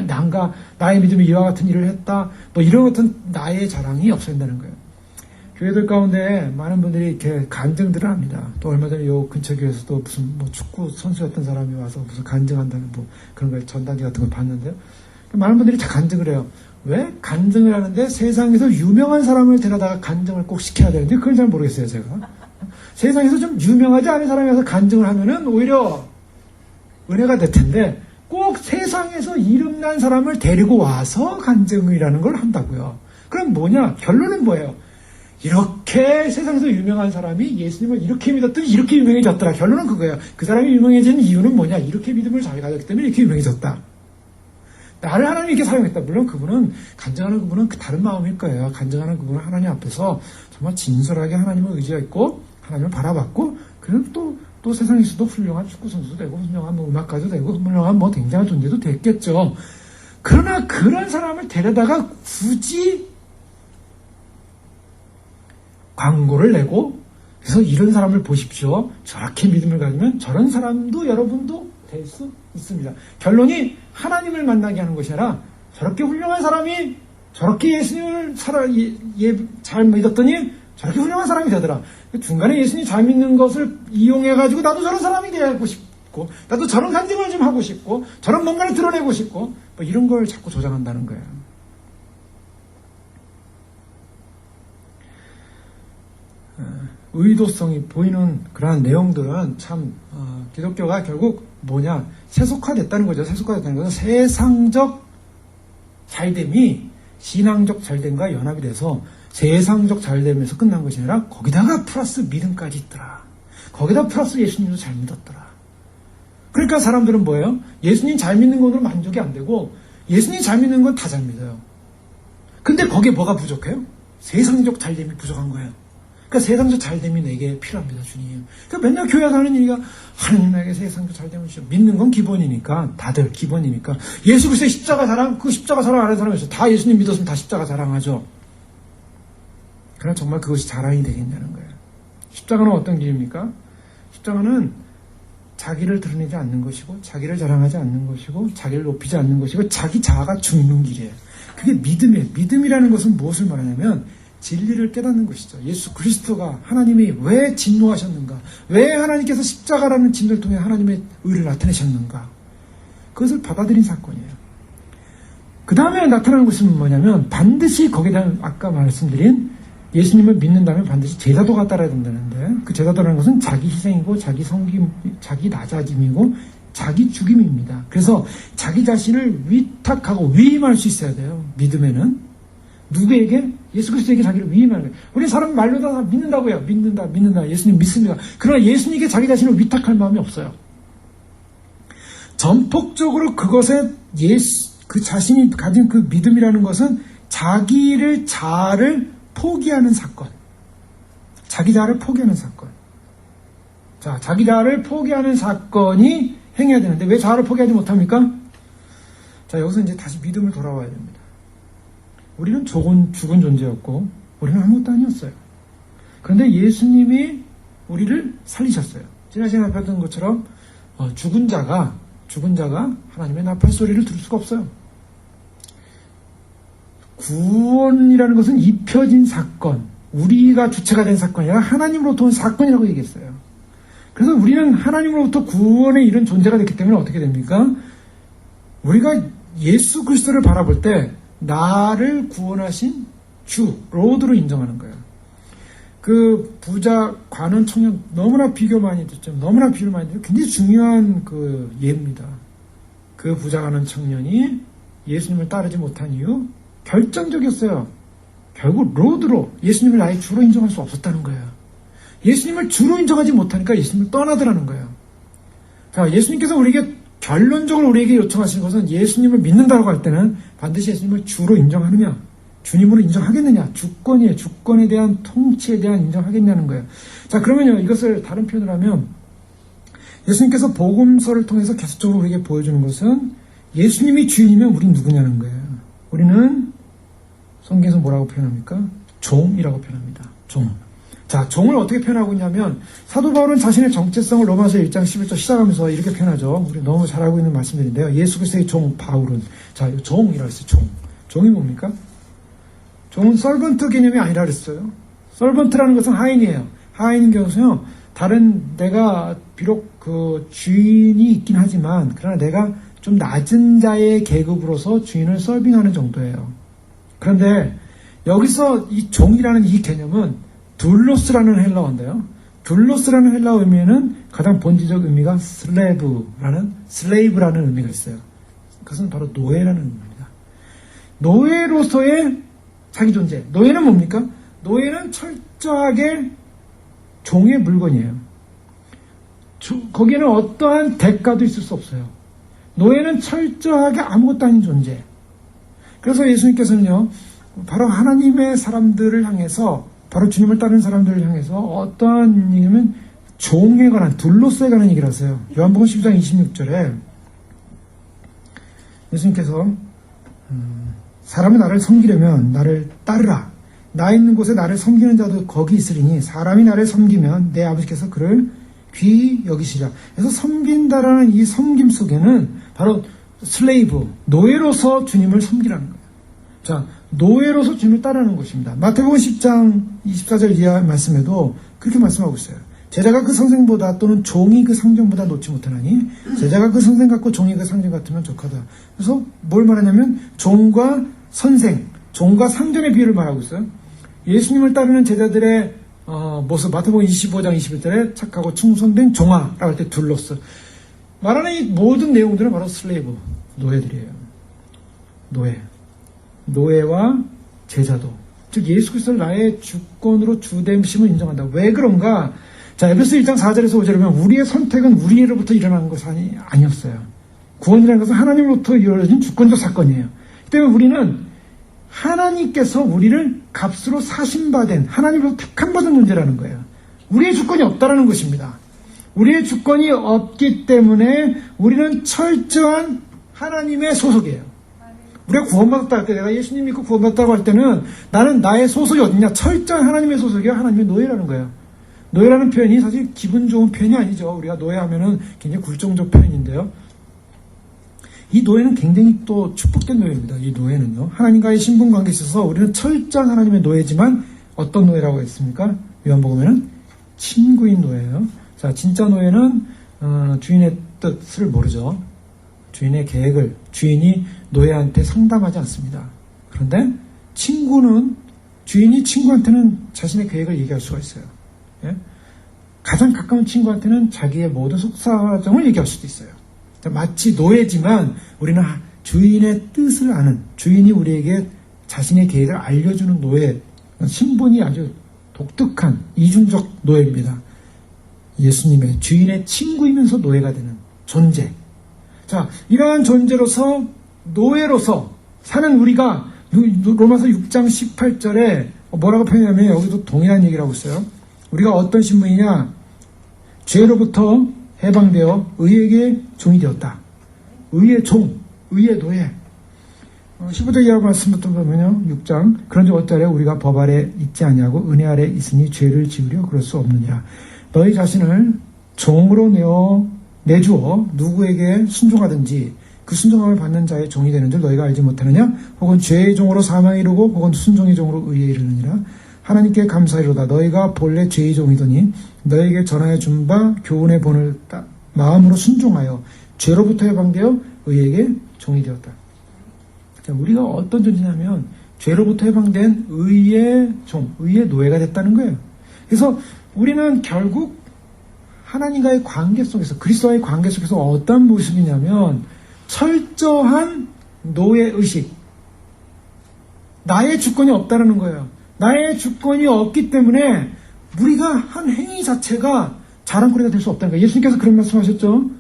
A: 난과 나의 믿음이 이와 같은 일을 했다, 이런 같은 나의 자랑이 없어야 된다는 거예요. 교회들 가운데 많은 분들이 이렇게 간증들을 합니다. 또 얼마 전에 요 근처 교회에서도 무슨 축구 선수였던 사람이 와서 무슨 간증한다는 그런 거 전단지 같은 걸 봤는데요. 많은 분들이 다 간증을 해요. 왜? 간증을 하는데 세상에서 유명한 사람을 데려다가 간증을 꼭 시켜야 되는데 그건 잘 모르겠어요, 제가. 세상에서 좀 유명하지 않은 사람이 와서 간증을 하면은 오히려 은혜가 될 텐데 꼭 세상에서 이름난 사람을 데리고 와서 간증이라는 걸 한다고요. 그럼 뭐냐? 결론은 뭐예요? 이렇게 세상에서 유명한 사람이 예수님을 이렇게 믿었더니 이렇게 유명해졌더라. 결론은 그거예요. 그 사람이 유명해진 이유는 뭐냐? 이렇게 믿음을 잘 가졌기 때문에 이렇게 유명해졌다. 나를 하나님이 이렇게 사용했다. 물론 그분은, 간증하는 그분은 다른 마음일 거예요. 간증하는 그분은 하나님 앞에서 정말 진솔하게 하나님을 의지했고, 하나님을 바라봤고, 그는 또 세상에서도 훌륭한 축구선수도 되고, 훌륭한 음악가도 되고, 훌륭한 굉장한 존재도 됐겠죠. 그러나 그런 사람을 데려다가 굳이 광고를 내고, 그래서 이런 사람을 보십시오. 저렇게 믿음을 가지면 저런 사람도 여러분도 될 수 있습니다. 결론이 하나님을 만나게 하는 것이 아니라 저렇게 훌륭한 사람이 저렇게 예수님을 잘 믿었더니 저렇게 훌륭한 사람이 되더라. 중간에 예수님 잘 믿는 것을 이용해가지고 나도 저런 사람이 되고 싶고 나도 저런 간증을 좀 하고 싶고 저런 뭔가를 드러내고 싶고 뭐 이런 걸 자꾸 조장한다는 거예요. 의도성이 보이는 그러한 내용들은 참 기독교가 결국 뭐냐 세속화됐다는 거죠. 세속화됐다는 것은 세상적 잘됨이 신앙적 잘됨과 연합이 돼서 세상적 잘됨에서 끝난 것이 아니라 거기다가 플러스 믿음까지 있더라. 거기다 플러스 예수님도 잘 믿었더라. 그러니까 사람들은 뭐예요? 예수님 잘 믿는 것으로 만족이 안 되고 예수님 잘 믿는 건 다 잘 믿어요. 근데 거기에 뭐가 부족해요? 세상적 잘됨이 부족한 거예요. 그러니까 세상적 잘됨이 내게 필요합니다, 주님. 그러니까 맨날 교회 가는 얘기가 하나님에게 세상적 잘됨을 주셔. 믿는 건 기본이니까, 다들 기본이니까. 예수 그리스도의 십자가 자랑, 그 십자가 자랑 안 하는 사람이 있어요. 다 예수님 믿었으면 다 십자가 자랑하죠. 그러나 정말 그것이 자랑이 되겠냐는 거예요. 십자가는 어떤 길입니까? 십자가는 자기를 드러내지 않는 것이고, 자기를 자랑하지 않는 것이고, 자기를 높이지 않는 것이고, 자기 자아가 죽는 길이에요. 그게 믿음이에요. 믿음이라는 것은 무엇을 말하냐면, 진리를 깨닫는 것이죠. 예수 그리스도가 하나님이 왜 진노하셨는가? 왜 하나님께서 십자가라는 진노를 통해 하나님의 의를 나타내셨는가? 그것을 받아들인 사건이에요. 그 다음에 나타나는 것은 뭐냐면 반드시 거기에 대한 아까 말씀드린 예수님을 믿는다면 반드시 제사도가 따라야 된다는데 그 제사도라는 것은 자기 희생이고 자기 섬김, 자기 낮아짐이고 자기 죽임입니다. 그래서 자기 자신을 위탁하고 위임할 수 있어야 돼요. 믿음에는. 누구에게? 예수 그리스도에게 자기를 위임하는 거예요. 우리 사람 말로 다 믿는다고요. 믿는다. 예수님 믿습니다. 그러나 예수님께 자기 자신을 위탁할 마음이 없어요. 전폭적으로 그것에 그 자신이 가진 그 믿음이라는 것은 자아를 포기하는 사건. 자기 자아를 포기하는 사건. 자, 자기 자아를 포기하는 사건이 행해야 되는데 왜 자아를 포기하지 못합니까? 자, 여기서 이제 다시 믿음을 돌아와야 됩니다. 우리는 죽은 존재였고 우리는 아무것도 아니었어요. 그런데 예수님이 우리를 살리셨어요. 지난 시간에 봤던 것처럼 죽은 자가 하나님의 나팔 소리를 들을 수가 없어요. 구원이라는 것은 입혀진 사건, 우리가 주체가 된 사건이 아니라 하나님으로부터 온 사건이라고 얘기했어요. 그래서 우리는 하나님으로부터 구원에 이른 존재가 됐기 때문에 어떻게 됩니까? 우리가 예수 그리스도를 바라볼 때 나를 구원하신 주, 로드로 인정하는 거예요. 그 부자, 관원, 청년 너무나 비교 많이 듣죠. 너무나 비교를 많이 듣죠. 굉장히 중요한 그 예입니다. 그 부자, 관원, 청년이 예수님을 따르지 못한 이유 결정적이었어요. 결국 로드로 예수님을 나의 주로 인정할 수 없었다는 거예요. 예수님을 주로 인정하지 못하니까 예수님을 떠나더라는 거예요. 자, 예수님께서 우리에게 결론적으로 우리에게 요청하시는 것은 예수님을 믿는다고 할 때는 반드시 예수님을 주로 인정하느냐, 주님으로 인정하겠느냐, 주권이에요. 주권에 대한 통치에 대한 인정하겠냐는 거예요. 자, 그러면요, 이것을 다른 표현으로 하면 예수님께서 복음서를 통해서 계속적으로 우리에게 보여주는 것은 예수님이 주인이면 우린 누구냐는 거예요. 우리는 성경에서 뭐라고 표현합니까? 종이라고 표현합니다. 종. 자, 종을 어떻게 표현하고 있냐면 사도 바울은 자신의 정체성을 로마서 1장 11절 시작하면서 이렇게 표현하죠. 우리 너무 잘 알고 있는 말씀들인데요. 예수 그리스도의 종 바울은 자, 종이라고 했어요. 종. 종이 뭡니까? 종은 서번트 개념이 아니라 그랬어요. 서번트라는 것은 하인이에요. 하인인 경우는요. 다른 내가 비록 그 주인이 있긴 하지만 그러나 내가 좀 낮은 자의 계급으로서 주인을 서빙하는 정도예요. 그런데 여기서 이 종이라는 이 개념은 둘로스라는 헬라어인데요. 둘로스라는 헬라어 의미에는 가장 본질적 의미가 슬레이브라는 의미가 있어요. 그것은 바로 노예라는 의미입니다. 노예로서의 자기 존재. 노예는 뭡니까? 노예는 철저하게 종의 물건이에요. 거기에는 어떠한 대가도 있을 수 없어요. 노예는 철저하게 아무것도 아닌 존재. 그래서 예수님께서는요, 바로 하나님의 사람들을 향해서 바로 주님을 따르는 사람들을 향해서 어떠한 얘기냐면 종에 관한, 둘로스에 관한 얘기를 하세요. 요한복음 12장 26절에 예수님께서 사람이 나를 섬기려면 나를 따르라. 나 있는 곳에 나를 섬기는 자도 거기 있으리니 사람이 나를 섬기면 내 아버지께서 그를 귀히 여기시라. 그래서 섬긴다라는 이 섬김 속에는 바로 슬레이브, 노예로서 주님을 섬기라는 거예요. 자, 노예로서 주님을 따르는 것입니다. 마태복음 10장 24절 이하 말씀에도 그렇게 말씀하고 있어요. 제자가 그 선생보다 또는 종이 그 상전보다 놓지 못하나니 제자가 그 선생 같고 종이 그 상전 같으면 족하다. 그래서 뭘 말하냐면 종과 선생, 종과 상전의 비유를 말하고 있어요. 예수님을 따르는 제자들의 모습, 마태복음 25장 21절에 착하고 충성된 종아라고 할 때 둘러서 말하는 이 모든 내용들은 바로 슬레이브, 노예들이에요. 노예와 제자도, 즉 예수 그리스도를 나의 주권으로 주됨심을 인정한다. 왜 그런가? 자, 에베소 1장 4절에서 5절에 보면 우리의 선택은 우리로부터 일어나는 것이 아니었어요. 구원이라는 것은 하나님으로부터 이루어진 주권적 사건이에요. 그 때문에 우리는 하나님께서 우리를 값으로 사신받은, 하나님으로부터 택함받은 존재라는 거예요. 우리의 주권이 없다라는 것입니다. 우리의 주권이 없기 때문에 우리는 철저한 하나님의 소속이에요. 우리가 구원받았다 할 때, 내가 예수님 믿고 구원받았다고 할 때는 나는 나의 소속이 어디냐? 철저한 하나님의 소속이야. 하나님의 노예라는 거예요. 노예라는 표현이 사실 기분 좋은 표현이 아니죠. 우리가 노예하면은 굉장히 굴종적 표현인데요. 이 노예는 굉장히 또 축복된 노예입니다. 이 노예는요. 하나님과의 신분관계에 있어서 우리는 철저한 하나님의 노예지만 어떤 노예라고 했습니까? 요한복음에는 친구인 노예예요. 자, 진짜 노예는 주인의 뜻을 모르죠. 주인의 계획을 주인이 노예한테 상담하지 않습니다. 그런데 친구는 주인이 친구한테는 자신의 계획을 얘기할 수가 있어요. 예? 가장 가까운 친구한테는 자기의 모든 속사정을 얘기할 수도 있어요. 마치 노예지만 우리는 주인의 뜻을 아는, 주인이 우리에게 자신의 계획을 알려주는 노예, 신분이 아주 독특한 이중적 노예입니다. 예수님의 주인의 친구이면서 노예가 되는 존재. 자, 이러한 존재로서 노예로서 사는 우리가 로마서 6장 18절에 뭐라고 표현하면 여기도 동일한 얘기를 하고 있어요. 우리가 어떤 신분이냐? 죄로부터 해방되어 의에게 종이 되었다. 의의 종, 의의 노예. 15절 이하 말씀부터 보면요. 6장. 그런데 어떠하랴 우리가 법 아래 있지 아니하고 은혜 아래 있으니 죄를 지으려 그럴 수 없느냐. 너희 자신을 종으로 내주어 누구에게 순종하든지 그 순종함을 받는 자의 종이 되는 줄 너희가 알지 못하느냐? 혹은 죄의 종으로 사망에 이르고 혹은 순종의 종으로 의에 이르느니라. 하나님께 감사이로다. 너희가 본래 죄의 종이더니 너희에게 전하여 준 바 교훈의 본을 마음으로 순종하여 죄로부터 해방되어 의에게 종이 되었다. 자, 우리가 어떤 존재냐면 죄로부터 해방된 의의 종, 의의 노예가 됐다는 거예요. 그래서 우리는 결국 하나님과의 관계 속에서, 그리스도와의 관계 속에서 어떤 모습이냐면 철저한 노예의식. 나의 주권이 없다는 거예요. 나의 주권이 없기 때문에 우리가 한 행위 자체가 자랑거리가 될 수 없다는 거예요. 예수님께서 그런 말씀하셨죠.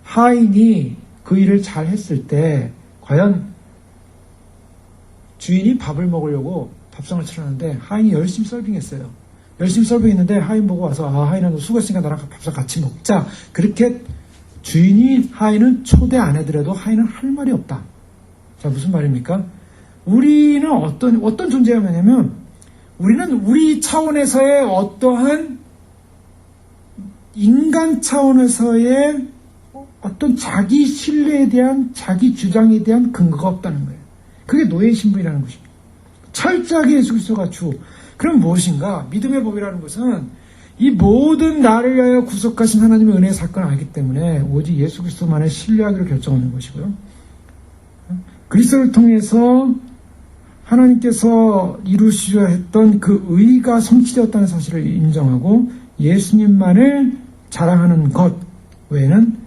A: 하인이 그 일을 잘 했을 때 과연 주인이 밥을 먹으려고 밥상을 차렸는데 하인이 열심히 서빙했어요. 열심히 서빙했는데 하인 보고 와서 하인아 너 수고했으니까 나랑 밥상 같이 먹자. 그렇게 주인이 하인은 초대 안 해더라도 하인은 할 말이 없다. 자, 무슨 말입니까? 우리는 어떤 존재냐면 우리는 우리 차원에서의 어떠한 인간 차원에서의 어떤 자기 신뢰에 대한, 자기 주장에 대한 근거가 없다는 거예요. 그게 노예의 신분이라는 것입니다. 철저하게 예수 그리스도가 주. 그럼 무엇인가? 믿음의 법이라는 것은 이 모든 나를 위하여 구속하신 하나님의 은혜의 사건을 알기 때문에 오직 예수 그리스도만을 신뢰하기로 결정하는 것이고요. 그리스도를 통해서 하나님께서 이루시려 했던 그 의가 성취되었다는 사실을 인정하고 예수님만을 자랑하는 것 외에는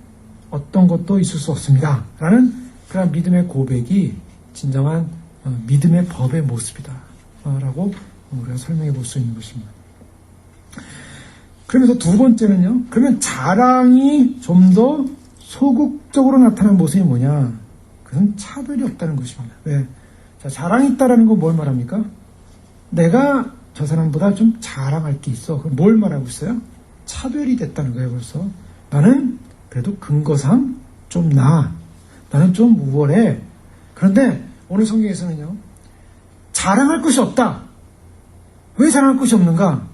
A: 어떤 것도 있을 수 없습니다. 라는 그런 믿음의 고백이 진정한 믿음의 법의 모습이다. 라고 우리가 설명해 볼 수 있는 것입니다. 그러면서 두 번째는요. 그러면 자랑이 좀 더 소극적으로 나타나는 모습이 뭐냐. 그건 차별이 없다는 것입니다. 왜? 자, 자랑이 있다라는 건 뭘 말합니까? 내가 저 사람보다 좀 자랑할 게 있어. 그럼 뭘 말하고 있어요? 차별이 됐다는 거예요, 벌써. 나는 그래도 근거상 좀 나아. 나는 좀 우월해. 그런데 오늘 성경에서는요. 자랑할 것이 없다. 왜 자랑할 것이 없는가?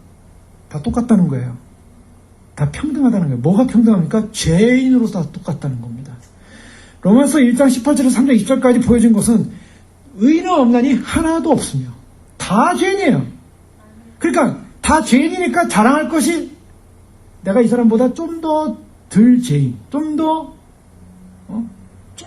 A: 다 똑같다는 거예요. 다 평등하다는 거예요. 뭐가 평등합니까? 죄인으로서 다 똑같다는 겁니다. 로마서 1장 18절에서 3장 20절까지 보여준 것은 의인은 없나니 하나도 없으며 다 죄인이에요. 그러니까 다 죄인이니까 자랑할 것이 내가 이 사람보다 좀 더 덜 죄인, 좀 더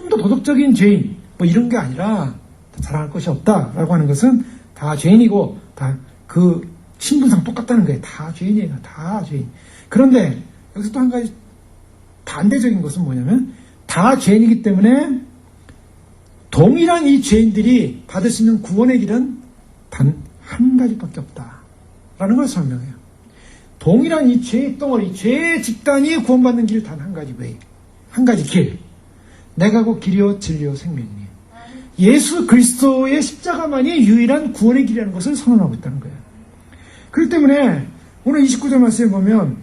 A: 도덕적인 죄인 뭐 이런 게 아니라 자랑할 것이 없다라고 하는 것은 다 죄인이고 다 그 신분상 똑같다는 거예요. 다 죄인이에요. 다 죄인. 그런데 여기서 또 한 가지 반대적인 것은 뭐냐면 다 죄인이기 때문에 동일한 이 죄인들이 받을 수 있는 구원의 길은 단 한 가지밖에 없다라는 걸 설명해요. 동일한 이 죄의 덩어리, 죄의 집단이 구원받는 길 단 한 가지 왜? 한 가지 길. 내가 곧 길이요 진리요 생명이에요. 예수 그리스도의 십자가만이 유일한 구원의 길이라는 것을 선언하고 있다는 거예요. 그렇기 때문에 오늘 29절 말씀에 보면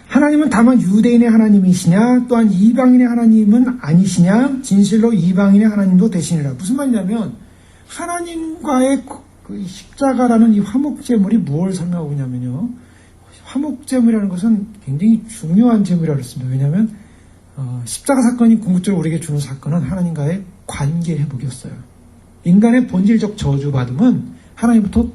A: 하나님은 다만 유대인의 하나님이시냐 또한 이방인의 하나님은 아니시냐 진실로 이방인의 하나님도 되시니라. 무슨 말이냐면 하나님과의 그 십자가라는 이 화목제물이 무엇을 설명하고 있냐면요. 화목제물이라는 것은 굉장히 중요한 제물이라고 했습니다. 왜냐하면 십자가 사건이 궁극적으로 우리에게 주는 사건은 하나님과의 관계 회복이었어요. 인간의 본질적 저주받음은 하나님부터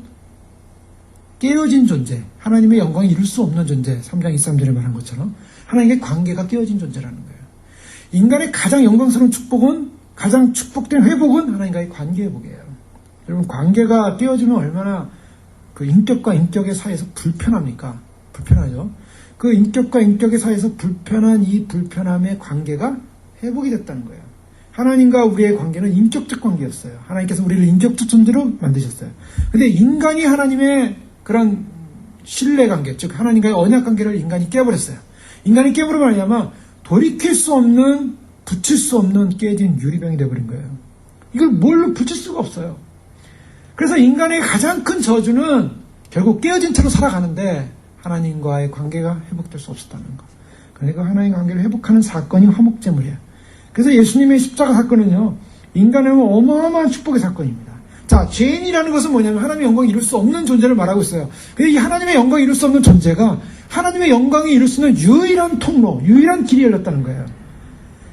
A: 깨어진 존재, 하나님의 영광이 이룰 수 없는 존재, 3장 23절에 말한 것처럼 하나님의 관계가 깨어진 존재라는 거예요. 인간의 가장 영광스러운 축복은, 가장 축복된 회복은 하나님과의 관계 회복이에요. 여러분, 관계가 깨어지면 얼마나 그 인격과 인격의 사이에서 불편합니까? 불편하죠. 그 인격과 인격의 사이에서 불편한 이 불편함의 관계가 회복이 됐다는 거예요. 하나님과 우리의 관계는 인격적 관계였어요. 하나님께서 우리를 인격적 존재로 만드셨어요. 근데 인간이 하나님의 그런 신뢰관계, 즉 하나님과의 언약관계를 인간이 깨버렸어요. 인간이 깨버리면 말이야마 돌이킬 수 없는, 붙일 수 없는 깨진 유리병이 되어버린 거예요. 이걸 뭘로 붙일 수가 없어요. 그래서 인간의 가장 큰 저주는 결국 깨어진 채로 살아가는데 하나님과의 관계가 회복될 수 없었다는 것. 그러니까 하나님의 관계를 회복하는 사건이 화목제물이에요. 그래서 예수님의 십자가 사건은요, 인간의 어마어마한 축복의 사건입니다. 자, 죄인이라는 것은 뭐냐면 하나님의 영광을 이룰 수 없는 존재를 말하고 있어요. 근데 이 하나님의 영광을 이룰 수 없는 존재가 하나님의 영광을 이룰 수 있는 유일한 통로, 유일한 길이 열렸다는 거예요.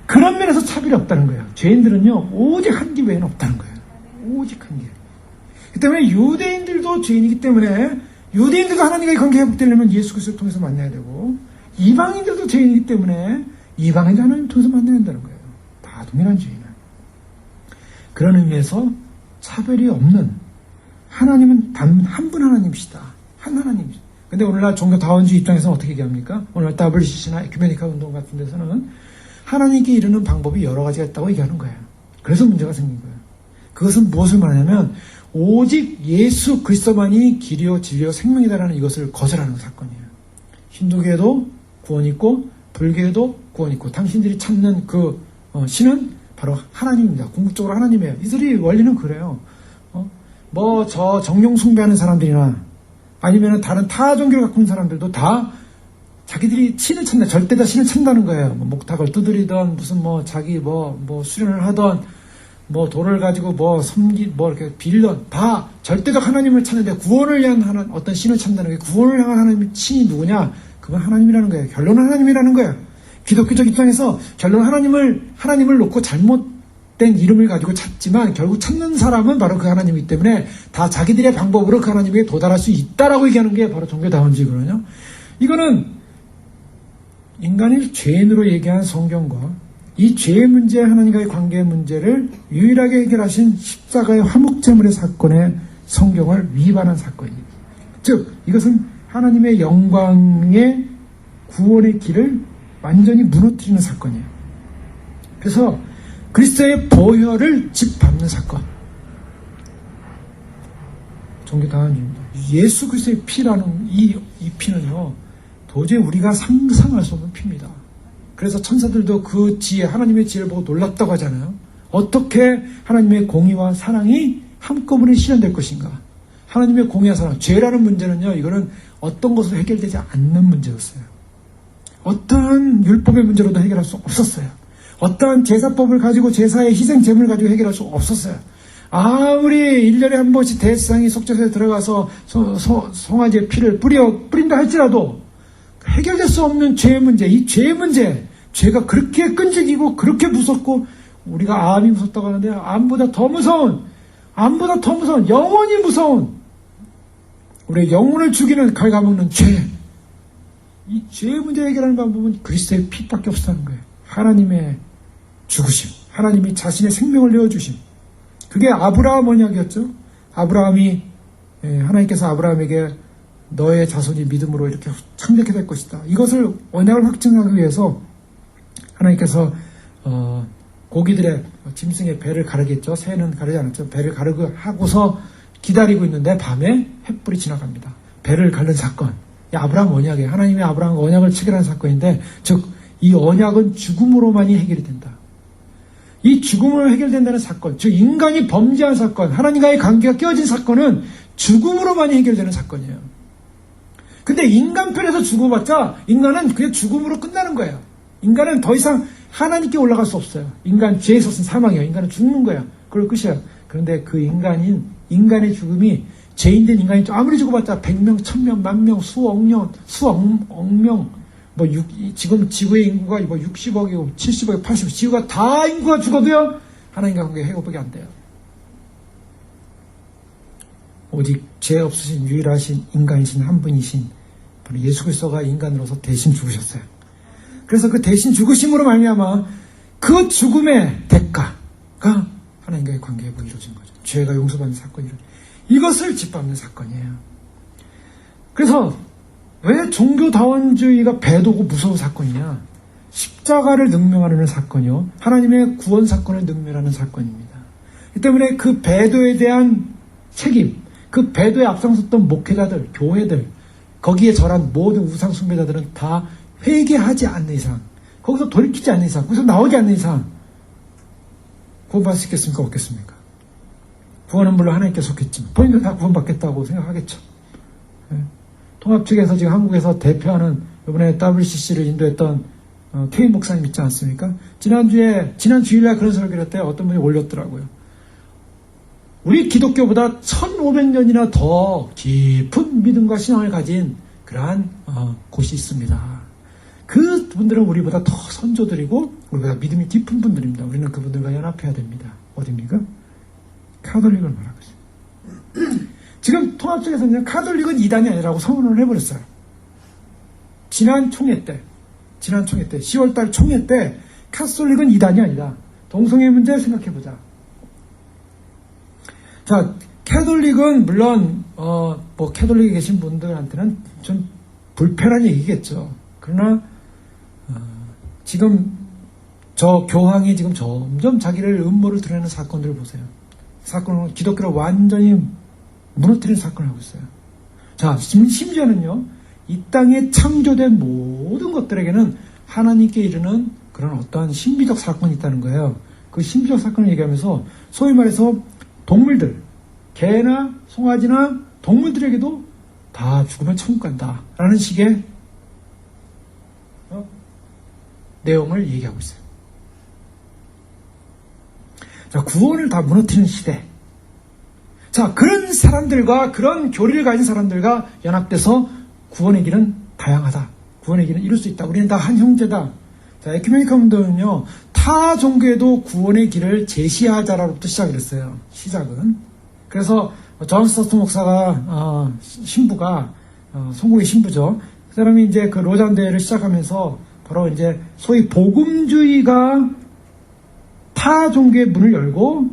A: 그런 면에서 차별이 없다는 거예요. 죄인들은요, 오직 한 길 외에는 없다는 거예요. 오직 한 길. 그 때문에 유대인들도 죄인이기 때문에 유대인들도 하나님과의 관계 회복되려면 예수 그리스도를 통해서 만나야 되고, 이방인들도 죄인이기 때문에 이방인도 하나님을 통해서 만나야 된다는 거예요. 다 동일한 죄인은. 그런 의미에서 차별이 없는, 하나님은 단 한 분 하나님이시다. 한 하나님이시다. 근데 오늘날 종교다원주의 입장에서는 어떻게 얘기합니까? 오늘날 WCC나 에큐메니카 운동 같은 데서는 하나님께 이르는 방법이 여러 가지가 있다고 얘기하는 거예요. 그래서 문제가 생긴 거예요. 그것은 무엇을 말하냐면 오직 예수 그리스도만이 길이요 진리요 생명이다라는 이것을 거절하는 사건이에요. 힌두교에도 구원이 있고 불교에도 구원이 있고 당신들이 찾는 그 신은 바로 하나님입니다. 궁극적으로 하나님이에요. 이들이 원리는 그래요. 뭐 저 정령 숭배하는 사람들이나 아니면 다른 타 종교를 갖고 있는 사람들도 다 자기들이 신을 찾나, 절대 다 신을 찾는다는 거예요. 뭐 목탁을 두드리던 무슨 뭐 자기 뭐 수련을 하던 뭐 돌을 가지고 뭐 이렇게 빌던 다 절대적 하나님을 찾는데 구원을 위한 어떤 신을 찾는다는 거예요. 구원을 향한 하나님의 신이 누구냐? 그건 하나님이라는 거예요. 결론은 하나님이라는 거예요. 기독교적 입장에서 결론 하나님을 놓고 잘못된 이름을 가지고 찾지만 결국 찾는 사람은 바로 그 하나님이기 때문에 다 자기들의 방법으로 그 하나님에게 도달할 수 있다라고 얘기하는 게 바로 종교다원주의거든요. 이거는 인간을 죄인으로 얘기한 성경과 이 죄의 문제, 하나님과의 관계의 문제를 유일하게 해결하신 십자가의 화목제물의 사건의 성경을 위반한 사건입니다. 즉 이것은 하나님의 영광의 구원의 길을 완전히 무너뜨리는 사건이에요. 그래서 그리스도의 보혈을 짓밟는 사건. 종교다원주의입니다. 예수 그리스도의 피라는 이 피는요, 도저히 우리가 상상할 수 없는 피입니다. 그래서 천사들도 그 지혜, 하나님의 지혜를 보고 놀랐다고 하잖아요. 어떻게 하나님의 공의와 사랑이 한꺼번에 실현될 것인가. 하나님의 공의와 사랑, 죄라는 문제는요, 이거는 어떤 것으로 해결되지 않는 문제였어요. 어떠한 율법의 문제로도 해결할 수 없었어요. 어떠한 제사법을 가지고 제사의 희생 제물을 가지고 해결할 수 없었어요. 아무리 1년에 한 번씩 대제사장이 속죄소에 들어가서 송아지의 피를 뿌린다 할지라도 해결될 수 없는 죄의 문제, 이 죄의 문제, 죄가 그렇게 끈질기고 그렇게 무섭고 우리가 암이 무섭다고 하는데 암보다 더 무서운 영원히 무서운 우리의 영혼을 죽이는 갉아먹는 죄, 이 죄의 문제 해결하는 방법은 그리스도의 피밖에 없다는 거예요. 하나님의 죽으심, 하나님이 자신의 생명을 내어주심, 그게 아브라함 언약이었죠. 아브라함이 하나님께서 아브라함에게 너의 자손이 믿음으로 이렇게 창대케 될 것이다, 이것을 언약을 확증하기 위해서 하나님께서 고기들의 짐승의 배를 가르겠죠. 새는 가르지 않았죠. 배를 가르고 하고서 기다리고 있는데 밤에 횃불이 지나갑니다. 배를 가른 사건, 이 아브라함 언약이에요. 하나님이 아브라함과 언약을 체결한 사건인데, 즉 이 언약은 죽음으로만이 해결이 된다. 이 죽음으로 해결된다는 사건, 즉 인간이 범죄한 사건, 하나님과의 관계가 깨어진 사건은 죽음으로만이 해결되는 사건이에요. 근데 인간 편에서 죽어봤자 인간은 그냥 죽음으로 끝나는 거예요. 인간은 더 이상 하나님께 올라갈 수 없어요. 인간 죄에 있어서는 사망이에요. 인간은 죽는 거예요. 그걸 끝이에요. 그런데 그 인간의 죽음이, 죄인된 인간이 아무리 죽어봤자 100명, 1000명, 만명, 수억 명, 지금 지구의 인구가 60억이고 70억이고 80억, 지구가 다 인구가 죽어도요, 하나님과 관계 회복이 안 돼요. 오직 죄 없으신 유일하신 인간이신 한 분이신 바로 예수 그리스도가 인간으로서 대신 죽으셨어요. 그래서 그 대신 죽으심으로 말미암아 그 죽음의 대가가 하나님과의 관계 회복이 이루어진 거죠. 죄가 용서받는 사건이 이것을 짓밟는 사건이에요. 그래서 왜 종교다원주의가 배도고 무서운 사건이냐? 십자가를 능멸하는 사건이요, 하나님의 구원 사건을 능멸하는 사건입니다. 이 때문에 그 배도에 대한 책임, 그 배도에 앞장섰던 목회자들, 교회들, 거기에 절한 모든 우상 숭배자들은 다 회개하지 않는 이상, 거기서 돌이키지 않는 이상, 거기서 나오지 않는 이상 구원받을 수 있겠습니까? 없겠습니까? 구원은 물론 하나님께 속했지만 본인들 다 구원받겠다고 생각하겠죠. 통합 측에서 지금 한국에서 대표하는 이번에 WCC를 인도했던 케인 목사님 있지 않습니까? 지난 주일날 그런 설교를 할 때 어떤 분이 올렸더라고요. 우리 기독교보다 1500년이나 더 깊은 믿음과 신앙을 가진 그러한 곳이 있습니다. 그 분들은 우리보다 더 선조들이고 우리보다 믿음이 깊은 분들입니다. 우리는 그분들과 연합해야 됩니다. 어디입니까? 카톨릭을 말하고 있어요. 지금 통합 쪽에서는 카톨릭은 이단이 아니라고 선언을 해버렸어요. 지난 총회 때 10월달 총회 때 카톨릭은 이단이 아니다. 동성애 문제 생각해보자. 자, 카톨릭은 물론 카톨릭에 계신 분들한테는 좀 불편한 얘기겠죠. 그러나 지금 저 교황이 지금 점점 자기를 음모를 드러내는 사건들을 보세요. 사건은 기독교를 완전히 무너뜨리는 사건을 하고 있어요. 자, 심지어는요, 이 땅에 창조된 모든 것들에게는 하나님께 이르는 그런 어떠한 신비적 사건이 있다는 거예요. 그 신비적 사건을 얘기하면서 소위 말해서 동물들, 개나 송아지나 동물들에게도 다 죽으면 천국 간다 라는 식의 내용을 얘기하고 있어요. 자, 구원을 다 무너뜨리는 시대. 자, 그런 사람들과 그런 교리를 가진 사람들과 연합돼서 구원의 길은 다양하다. 구원의 길은 이룰 수 있다. 우리는 다 한 형제다. 자, 에큐메니카 운동은요, 타 종교에도 구원의 길을 제시하자로부터 시작을 했어요. 시작은. 그래서 존 스토트 목사가 신부가 성공의 신부죠. 그 사람이 이제 그 로잔 대회를 시작하면서 바로 이제 소위 복음주의가 타 종교의 문을 열고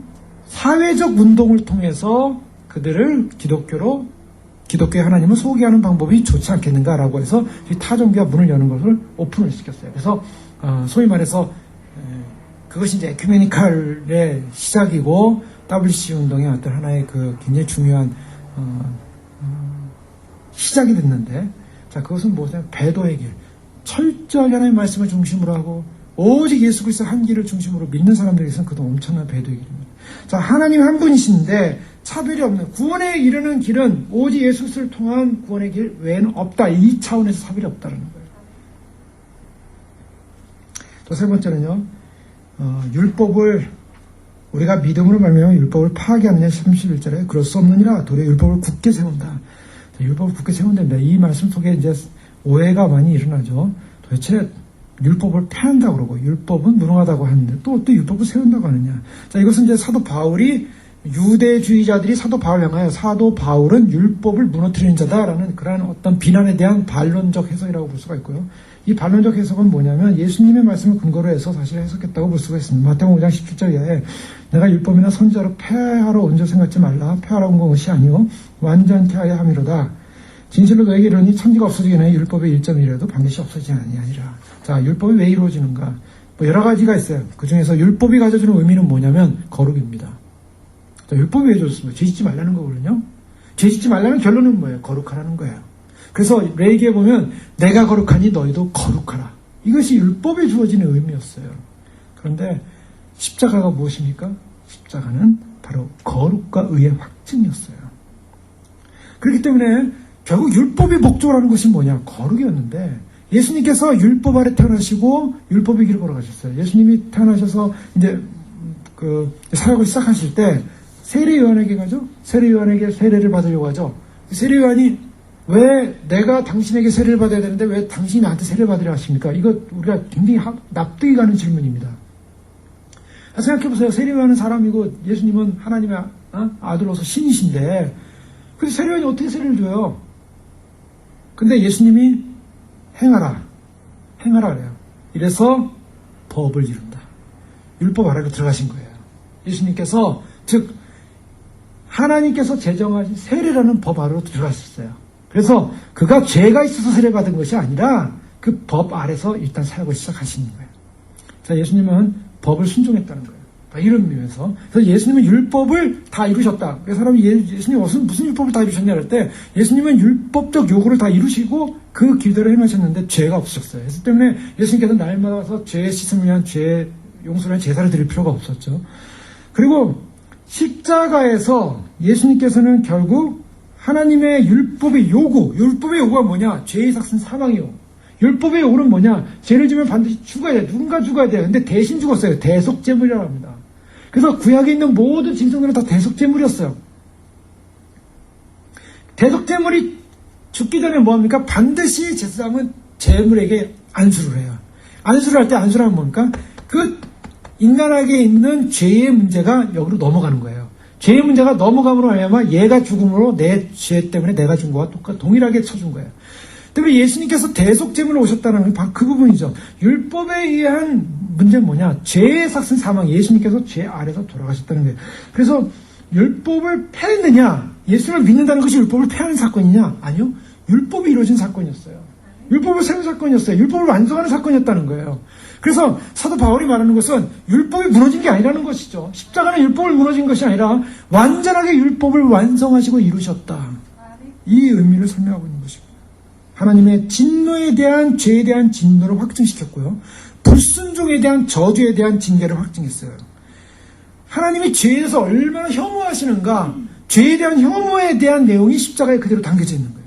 A: 사회적 운동을 통해서 그들을 기독교의 하나님을 소개하는 방법이 좋지 않겠는가라고 해서 타 종교가 문을 여는 것을 오픈을 시켰어요. 그래서 소위 말해서 그것이 이제 에큐메니칼의 시작이고 WC 운동의 어떤 하나의 그 굉장히 중요한 시작이 됐는데, 자, 그것은 무엇이냐면 배도의 길, 철저하게 하나님의 말씀을 중심으로 하고 오직 예수 그리스도 한 길을 중심으로 믿는 사람들에게서는 그것도 엄청난 배도의 길입니다. 자, 하나님 한 분이신데 차별이 없는 구원에 이르는 길은 오직 예수 그리스도를 통한 구원의 길 외에는 없다. 이 차원에서 차별이 없다는 거예요. 또 세 번째는요, 율법을 우리가 믿음으로 말미암아 율법을 파괴하느냐. 31절에 그럴 수 없느니라. 도리어 율법을 굳게 세운다. 자, 율법을 굳게 세운답니다. 이 말씀 속에 이제 오해가 많이 일어나죠. 도대체 율법을 폐한다고 그러고 율법은 무능하다고 하는데 또 율법을 세운다고 하느냐. 자, 이것은 이제 사도 바울이 유대주의자들이 사도 바울을 향하여 사도 바울은 율법을 무너뜨리는 자다라는 그러한 어떤 비난에 대한 반론적 해석이라고 볼 수가 있고요. 이 반론적 해석은 뭐냐면 예수님의 말씀을 근거로 해서 사실 해석했다고 볼 수가 있습니다. 마태복음 5장 17절 이하에 내가 율법이나 선지자로 폐하러 온 줄 생각지 말라. 폐하러 온 것이 아니요 완전케 하여 함이로다. 진실로 너에게 이르니 천지가 없어지기 전에 율법의 1점이라도 반드시 없어지지 아니하니라. 자, 율법이 왜 이루어지는가? 뭐 여러 가지가 있어요. 그 중에서 율법이 가져주는 의미는 뭐냐면 거룩입니다. 자, 율법이 왜 줬습니까? 죄 짓지 말라는 거거든요. 죄 짓지 말라는 결론은 뭐예요? 거룩하라는 거예요. 그래서 레위기에 보면 내가 거룩하니 너희도 거룩하라. 이것이 율법에 주어지는 의미였어요. 그런데 십자가가 무엇입니까? 십자가는 바로 거룩과 의의 확증이었어요. 그렇기 때문에 결국 율법의 목적을 하는 것이 뭐냐? 거룩이었는데 예수님께서 율법 아래 태어나시고 율법의 길을 걸어가셨어요. 예수님이 태어나셔서 이제 그 사역을 시작하실 때 세례요한에게 가죠. 세례요한에게 세례를 받으려고 하죠. 세례요한이 왜 내가 당신에게 세례를 받아야 되는데 왜 당신이 나한테 세례를 받으려 하십니까? 이거 우리가 굉장히 납득이 가는 질문입니다. 생각해보세요. 세례요한은 사람이고 예수님은 하나님의 아들로서 신이신데 그래서 세례요한이 어떻게 세례를 줘요? 근데 예수님이 행하라 그래요. 이래서 법을 이룬다. 율법 아래로 들어가신 거예요. 예수님께서 즉 하나님께서 제정하신 세례라는 법 아래로 들어가셨어요. 그래서 그가 죄가 있어서 세례받은 것이 아니라 그 법 아래서 일단 사역을 시작하시는 거예요. 자, 예수님은 법을 순종했다는 거예요. 이런 의미에서. 그래서 예수님은 율법을 다 이루셨다. 그래서 사람이 예수님 무슨 율법을 다 이루셨냐 할 때 예수님은 율법적 요구를 다 이루시고 그 길대로 행하셨는데 죄가 없으셨어요. 그래서 때문에 예수님께서 날마다 와서 죄 씻음을 위한 죄 용서를 위한 제사를 드릴 필요가 없었죠. 그리고 십자가에서 예수님께서는 결국 하나님의 율법의 요구가 뭐냐? 죄의 삭은 사망이요. 율법의 요구는 뭐냐? 죄를 지면 반드시 죽어야 돼. 누군가 죽어야 돼요. 근데 대신 죽었어요. 대속제물이라고 합니다. 그래서 구약에 있는 모든 짐승들은 다 대속제물이었어요. 대속제물이 죽기 전에 뭐합니까? 반드시 제사장은 제물에게 안수를 해요. 안수를 할 때 안수라는 뭡니까? 그 인간에게 있는 죄의 문제가 여기로 넘어가는 거예요. 죄의 문제가 넘어감으로 말미암아 얘가 죽음으로 내 죄 때문에 내가 준 거와 동일하게 쳐준 거예요. 때문에 예수님께서 대속제물로 오셨다는 건 바로 그 부분이죠. 율법에 의한 문제는 뭐냐? 죄의 삭은 사망. 예수님께서 죄 아래서 돌아가셨다는 거예요. 그래서 율법을 폐했느냐? 예수를 믿는다는 것이 율법을 폐하는 사건이냐? 아니요. 율법이 이루어진 사건이었어요. 율법을 세운 사건이었어요. 율법을 완성하는 사건이었다는 거예요. 그래서 사도 바울이 말하는 것은 율법이 무너진 게 아니라는 것이죠. 십자가는 율법을 무너진 것이 아니라 완전하게 율법을 완성하시고 이루셨다. 이 의미를 설명하고 있는 것입니다. 하나님의 진노에 대한 죄에 대한 진노를 확증시켰고요. 불순종에 대한 저주에 대한 징계를 확증했어요. 하나님이 죄에 대해서 얼마나 혐오하시는가, 죄에 대한 혐오에 대한 내용이 십자가에 그대로 담겨져 있는 거예요.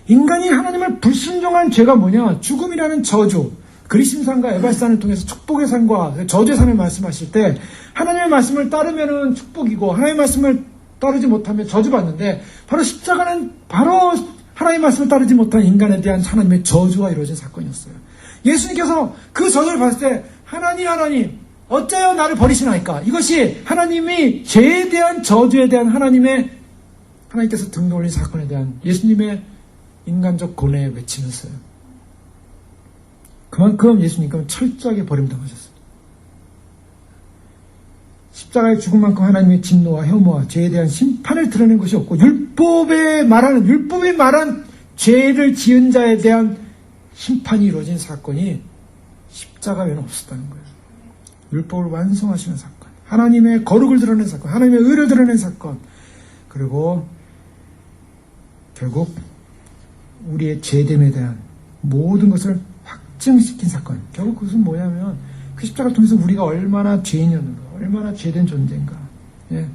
A: 인간이 하나님을 불순종한 죄가 뭐냐? 죽음이라는 저주. 그리심산과 에발산을 통해서 축복의 산과 저주의 산을 말씀하실 때 하나님의 말씀을 따르면 축복이고 하나님의 말씀을 따르지 못하면 저주받는데 바로 십자가는 바로 하나님의 말씀을 따르지 못한 인간에 대한 하나님의 저주가 이루어진 사건이었어요. 예수님께서 그 저주를 봤을 때 하나님 어째요 나를 버리시나이까? 이것이 하나님이 죄에 대한 저주에 대한 하나님께서 등 돌린 사건에 대한 예수님의 인간적 고뇌에 외치면서요. 그만큼 예수님께서는 철저하게 버림당하셨어요. 십자가에 죽은 만큼 하나님의 진노와 혐오와 죄에 대한 심판을 드러낸 것이 없고 율법에 말한 죄를 지은 자에 대한 심판이 이루어진 사건이 십자가 외에는 없었다는 거예요. 율법을 완성하시는 사건, 하나님의 거룩을 드러낸 사건, 하나님의 의를 드러낸 사건, 그리고 결국 우리의 죄됨에 대한 모든 것을 확증시킨 사건. 결국 그것은 뭐냐면 그 십자가를 통해서 우리가 얼마나 죄인이었는가, 얼마나 죄된 존재인가. 예.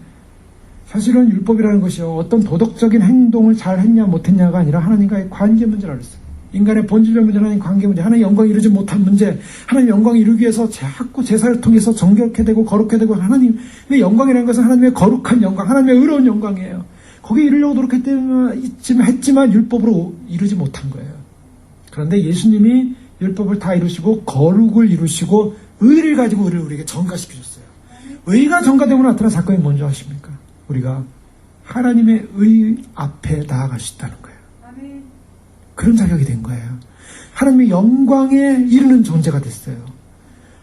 A: 사실은 율법이라는 것이요, 어떤 도덕적인 행동을 잘 했냐 못했냐가 아니라 하나님과의 관계 문제를 알았어요. 인간의 본질적 문제, 하나님 관계 문제, 하나님 영광을 이루지 못한 문제, 하나님 영광을 이루기 위해서 자꾸 제사를 통해서 정결케 되고 거룩해 되고, 하나님의 영광이라는 것은 하나님의 거룩한 영광, 하나님의 의로운 영광이에요. 거기에 이르려고 노력했지만 율법으로 이루지 못한 거예요. 그런데 예수님이 율법을 다 이루시고 거룩을 이루시고 의를 가지고 우리에게 전가시켜줬어요. 의가 전가되고 나타난 사건이 뭔지 아십니까? 우리가 하나님의 의 앞에 나아갈 수 있다는 거예요. 그런 자격이 된 거예요. 하나님의 영광에 이르는 존재가 됐어요.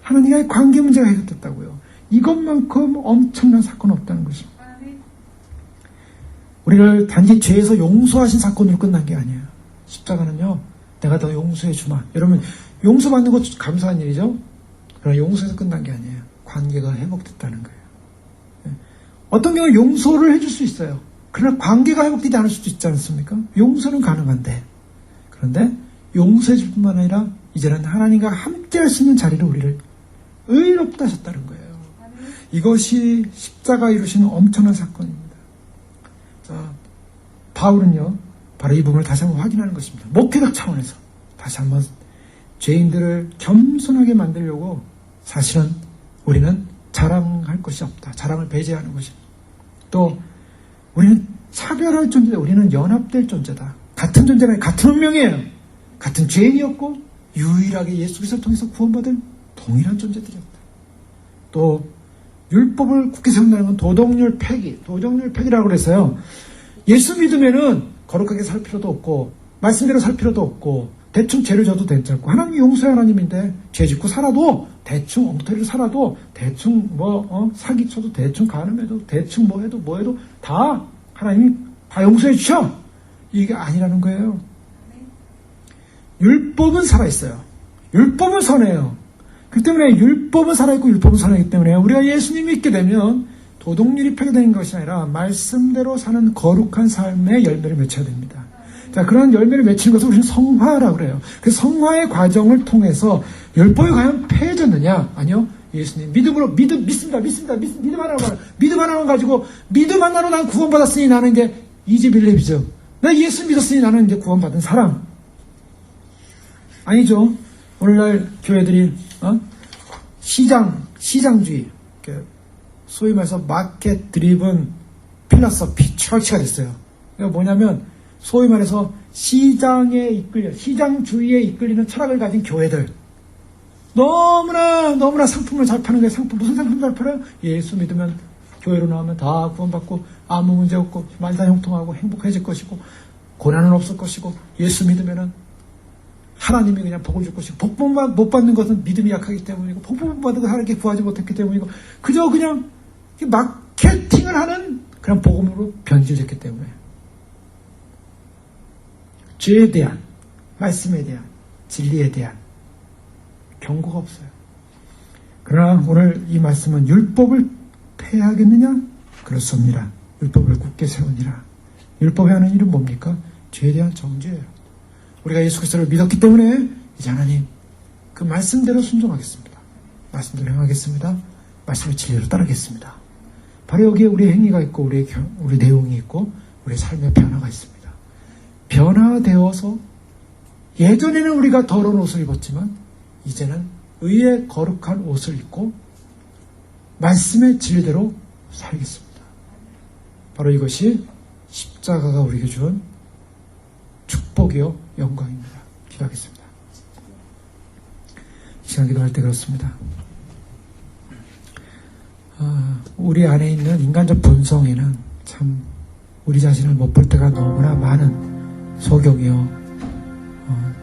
A: 하나님과의 관계 문제가 해결됐다고요. 이것만큼 엄청난 사건은 없다는 것입니다. 우리를 단지 죄에서 용서하신 사건으로 끝난 게 아니에요. 십자가는요, 내가 더 용서해 주마. 여러분, 용서받는 것 감사한 일이죠? 그러나 용서해서 끝난 게 아니에요. 관계가 회복됐다는 거예요. 어떤 경우는 용서를 해줄 수 있어요. 그러나 관계가 회복되지 않을 수도 있지 않습니까? 용서는 가능한데. 그런데 용서해 줄 뿐만 아니라 이제는 하나님과 함께 할 수 있는 자리로 우리를 의롭다 하셨다는 거예요. 이것이 십자가 이루시는 엄청난 사건입니다. 자, 바울은요, 바로 이 부분을 다시 한번 확인하는 것입니다. 목회적 차원에서 다시 한번 죄인들을 겸손하게 만들려고 사실은 우리는 자랑할 것이 없다. 자랑을 배제하는 것입니다. 또 우리는 차별할 존재다. 우리는 연합될 존재다. 같은 존재가 같은 운명이에요. 같은 죄인이었고 유일하게 예수 그리스도를 통해서 구원받은 동일한 존재들이었다. 또 율법을 굳게 세운다는 건 도덕률 폐기라고 그래서요. 예수 믿으면은 거룩하게 살 필요도 없고 말씀대로 살 필요도 없고 대충 죄를 져도 괜찮고 하나님이 용서의 하나님인데 죄 짓고 살아도 대충 엉터리로 살아도 대충 사기 쳐도 대충 간음해도 대충 뭐 해도 다 하나님이 다 용서해 주셔. 이게 아니라는 거예요. 율법은 살아있어요. 율법은 선해요. 그 때문에 율법은 살아있고 율법은 선하기 때문에 우리가 예수님 믿게 되면 도덕률이 폐기되는 것이 아니라 말씀대로 사는 거룩한 삶의 열매를 맺혀야 됩니다. 자, 그런 열매를 맺히는 것을 우리는 성화라고 그래요. 그 성화의 과정을 통해서 율법이 과연 폐해졌느냐? 아니요. 예수님 믿음으로 믿습니다. 믿음 하나만 가지고 믿음 하나로 난 구원받았으니 나는 이제 이제빌레비죠. 나 예수 믿었으니 나는 이제 구원받은 사람. 아니죠. 오늘날 교회들이 시장주의, 소위 말해서 마켓 드리븐 필라소피 철치가 됐어요. 그러니까 뭐냐면 소위 말해서 시장주의에 이끌리는 철학을 가진 교회들. 너무나 상품을 잘 파는 거예요. 무슨 상품 잘 팔아요? 예수 믿으면 교회로 나오면 다 구원받고 아무 문제 없고 만사형통하고 행복해질 것이고 고난은 없을 것이고 예수 믿으면은 하나님이 그냥 복을 줄 것이고 복만 못 받는 것은 믿음이 약하기 때문이고 복만 받은 것은 하나님께 구하지 못했기 때문이고 그저 그냥 마케팅을 하는 그런 복음으로 변질됐기 때문에 죄에 대한 말씀에 대한 진리에 대한 경고가 없어요. 그러나 오늘 이 말씀은 율법을 폐하겠느냐? 그렇습니다. 율법을 굳게 세우니라. 율법에 하는 일은 뭡니까? 죄에 대한 정죄예요. 우리가 예수 그리스도를 믿었기 때문에 이제 하나님 그 말씀대로 순종하겠습니다. 말씀대로 행하겠습니다. 말씀의 진리로 따르겠습니다. 바로 여기에 우리의 행위가 있고 우리 내용이 있고 우리의 삶의 변화가 있습니다. 변화되어서 예전에는 우리가 더러운 옷을 입었지만 이제는 의의 거룩한 옷을 입고 말씀의 진리대로 살겠습니다. 바로 이것이 십자가가 우리에게 준 축복이요 영광입니다. 기도하겠습니다. 시간 기도할 때 그렇습니다. 우리 안에 있는 인간적 본성에는 참 우리 자신을 못 볼 때가 너무나 많은 소경이요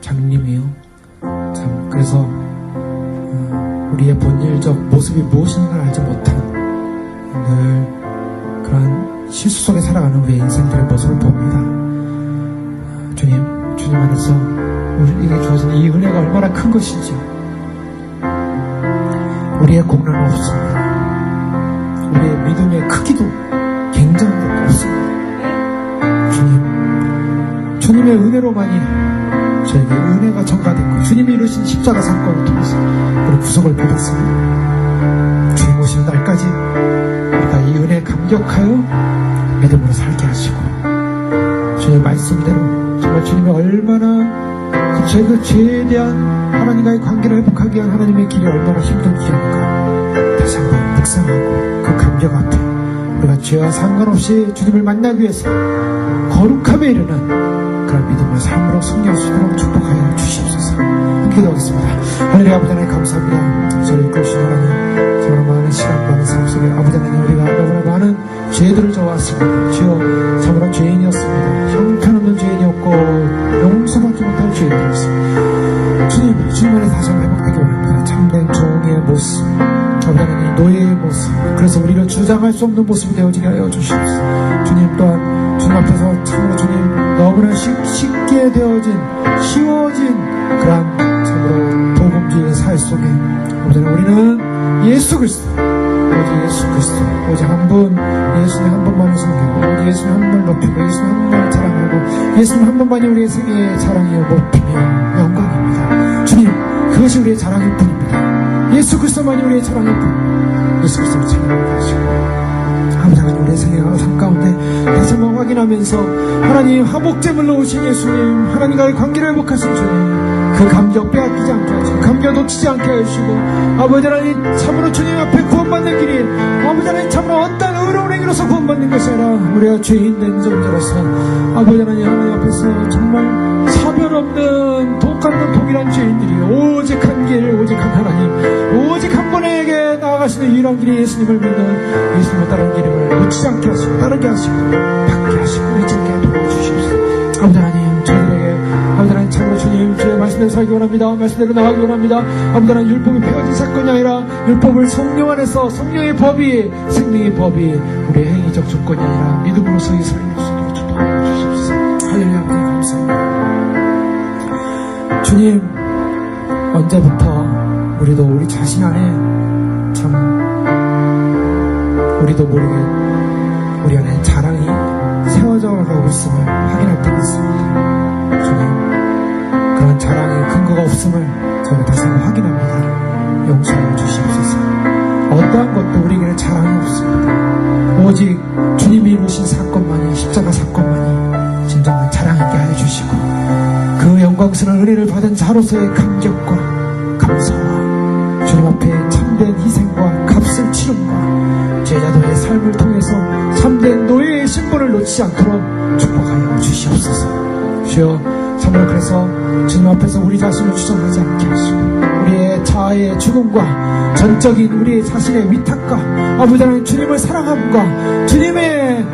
A: 장님이요 참 그래서 우리의 본질적 모습이 무엇인가를 알지 못하는 늘 그런 실수 속에 살아가는 우리의 인생들의 모습을 봅니다. 주님 안에서 우리에게 주어진 이 은혜가 얼마나 큰 것인지 우리의 공로는 없습니다. 우리의 믿음의 크기도 굉장한 것도 없습니다. 주님의 은혜로만이 저에게 은혜가 전가됐고 주님이 이루신 십자가 사건을 통해서 우리 구속을 받았습니다. 주님 오시는 날까지 우리가 이 은혜에 감격하여 믿음으로 살게 하시고 주님의 말씀대로 정말 주님이 얼마나 저희 그 죄에 대한 하나님과의 관계를 회복하기 위한 하나님의 길이 얼마나 힘든 길인가 다시 한번 묵상하고 그 감격 앞에 우리가 죄와 상관없이 주님을 만나기 위해서 거룩함에 이르는 그런 믿음의 삶으로 승리할 수 있도록 축복하여 주시옵소서. 기도하겠습니다. 하늘의 아버지 하나님 감사합니다. 저를 이끌으시는 하나님, 정말 많은 시간, 많은 삶 속에 아버지 하나님, 우리가 너무나 많은 죄들을 져왔습니다. 주여, 참으로 죄인이었습니다. 형편없는 죄인이었고 용서받지 못할 죄인이었습니다. 주님 안에 다시 한번 회복하기 원합니다. 참된 종의 모습, 아버지 하나님, 노예의 모습, 그래서 우리를 주장할 수 없는 모습이 되어지게 하여 주시옵소서. 주님 또한 주님 앞에서 참으로 주님 너무나 쉽게 되어진, 쉬워진 그러한 참으로 복음주의의 사회 속에 아버지 우리는 예수 그리스도, 오직 예수 그리스도, 오직 한 분, 예수님 한 분만을 섬기고, 오직 예수님 한 분을 높이고, 예수님 한 분만을 자랑하고, 예수님 한 분만이 우리의 생애의 자랑이요 높이며 영광입니다. 주님, 그것이 우리의 자랑일 뿐입니다. 예수 그리스도만이 우리의 자랑일 뿐. 예수 그리스도를 찬양하게 하시고, 아버지 하나님, 우리의 생애가 삶 가운데 다시 한번 확인하면서 하나님 화목제물로 오신 예수님, 하나님과의 관계를 회복하신 주님, 그 감격 빼앗기지 않게 하시고, 감격 놓치지 않게 하시고, 아버지 하나님 참으로 주님 앞에 구원받는 길이 아버지 하나님 참으로 어떤 의로운 행위로서 구원받는 것이 아니라 우리가 죄인된 존재로서 아버지 하나님 앞에서 정말 차별 없는 똑같은 동일한 죄인들이 오직 한 길, 오직 한 하나님, 오직 한 분에게 나아가시는 유일한 길이 예수님을 믿는 예수님을 따르는 길임을 놓치지 않게 하시고, 따르게 하시고, 받게 하시고, 잊지 않게 도와주시옵소서. 아버지 하나님, 저희들에게 아버지 하나님 참으로 주님 주의 말씀대로 살기 원합니다. 말씀대로 나가기 원합니다. 아버지 하나님, 율법이 폐허진 사건이 아니라 율법을 성령 안에서 성령의 법이, 생명의 법이 우리의 행위적 조건이 아니라 믿음으로서의 삶일 수 있도록 축복하여 주시옵소서. 할렐루야. 아버지 감사합니다. 주님, 언제부터 우리도 우리 자신 안에 참 우리도 모르게 우리 안에 자랑이 세워져 가고 있음을 확인할 때가 있습니다. 주님, 그런 자랑의 근거가 없음을 저희가 다시 한번 확인합니다. 용서하여 주시옵소서. 어떠한 것도 우리에게는 자랑이 없습니다. 오직 주님이 이루신 사건만이, 십자가 사건만이 진정한 자랑있게 하여 주시고, 그 영광스러운 은혜를 받은 자로서의 감격과 감사와 주님 앞에 참된 희생과 값을 치름과 제자도의 삶을 통해서 참된 노예의 신분을 놓치지 않도록 축복하여 주시옵소서. 주여, 참으로 그래서 주님 앞에서 우리 자신을 주장하지 않게 하시고, 우리의 자아의 죽음과 전적인 우리의 자신의 위탁과 아버지 하나님 주님을 사랑함과 주님의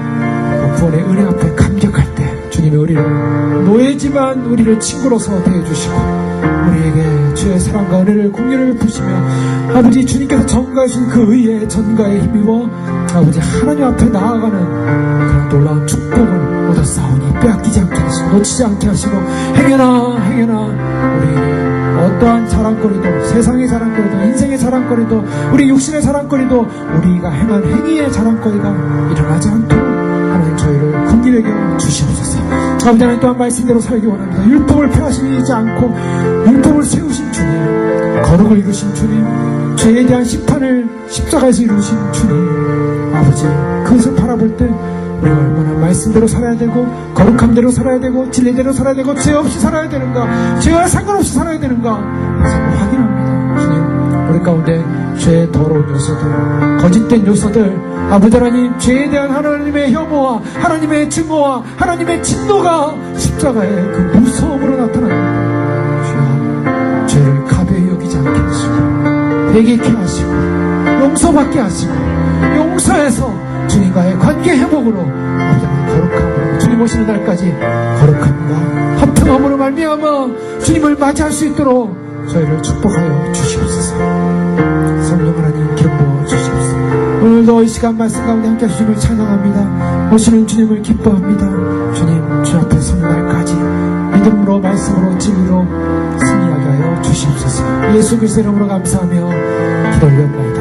A: 구원의 은혜 앞에 감격할 때 주님의 우리를 노예지만 우리를 친구로서 대해주시고, 우리에게 주의 사랑과 은혜를 공유를 베푸시며 아버지 주님께서 전가하신 그 의의 전가에 힘입어 아버지 하나님 앞에 나아가는 그런 놀라운 축복을 얻었사오니 빼앗기지 않게 하시고, 놓치지 않게 하시고, 행여나 우리에게 어떠한 자랑거리도, 세상의 자랑거리도, 인생의 자랑거리도, 우리 육신의 자랑거리도, 우리가 행한 행위의 자랑거리가 일어나지 않도록 하나님 저희를 긍휼히 여겨 주시옵소서. 아버지 하나님, 또한 말씀대로 살기 원합니다. 율법을 폐하시지 않고 율법을 세우신 주님, 거룩을 이루신 주님, 죄에 대한 심판을 십자가에서 이루신 주님, 아버지 그것을 바라볼 때 우리가 얼마나 말씀대로 살아야 되고, 거룩함대로 살아야 되고, 진리대로 살아야 되고, 죄 없이 살아야 되는가, 죄와 상관없이 살아야 되는가 확인합니다. 주님, 우리 가운데 죄의 더러운 요소들, 거짓된 요소들, 아버지 하나님, 죄에 대한 하나님의 혐오와 하나님의 증오와 하나님의 진노가 십자가의 그 무서움으로 나타납니다. 주여, 죄를 가벼이 여기지 않게 하시고, 회개케 하시고, 용서받게 하시고, 용서해서 주님과의 관계 회복으로 아버지 하나님 거룩함으로 주님 오시는 날까지 거룩함과 합평함으로 말미암아 주님을 맞이할 수 있도록 저희를 축복하여 주시옵소서. 성령 하나님 기름 부어 주시옵소서. 오늘도 이 시간 말씀 가운데 함께 주님을 찬양합니다. 오시는 주님을 기뻐합니다. 주님, 주 앞에 서는 날까지 믿음으로 말씀으로 진리로 승리하게 하여 주시옵소서. 예수 그리스도의 이름으로 감사하며 기도 올려옵나이다.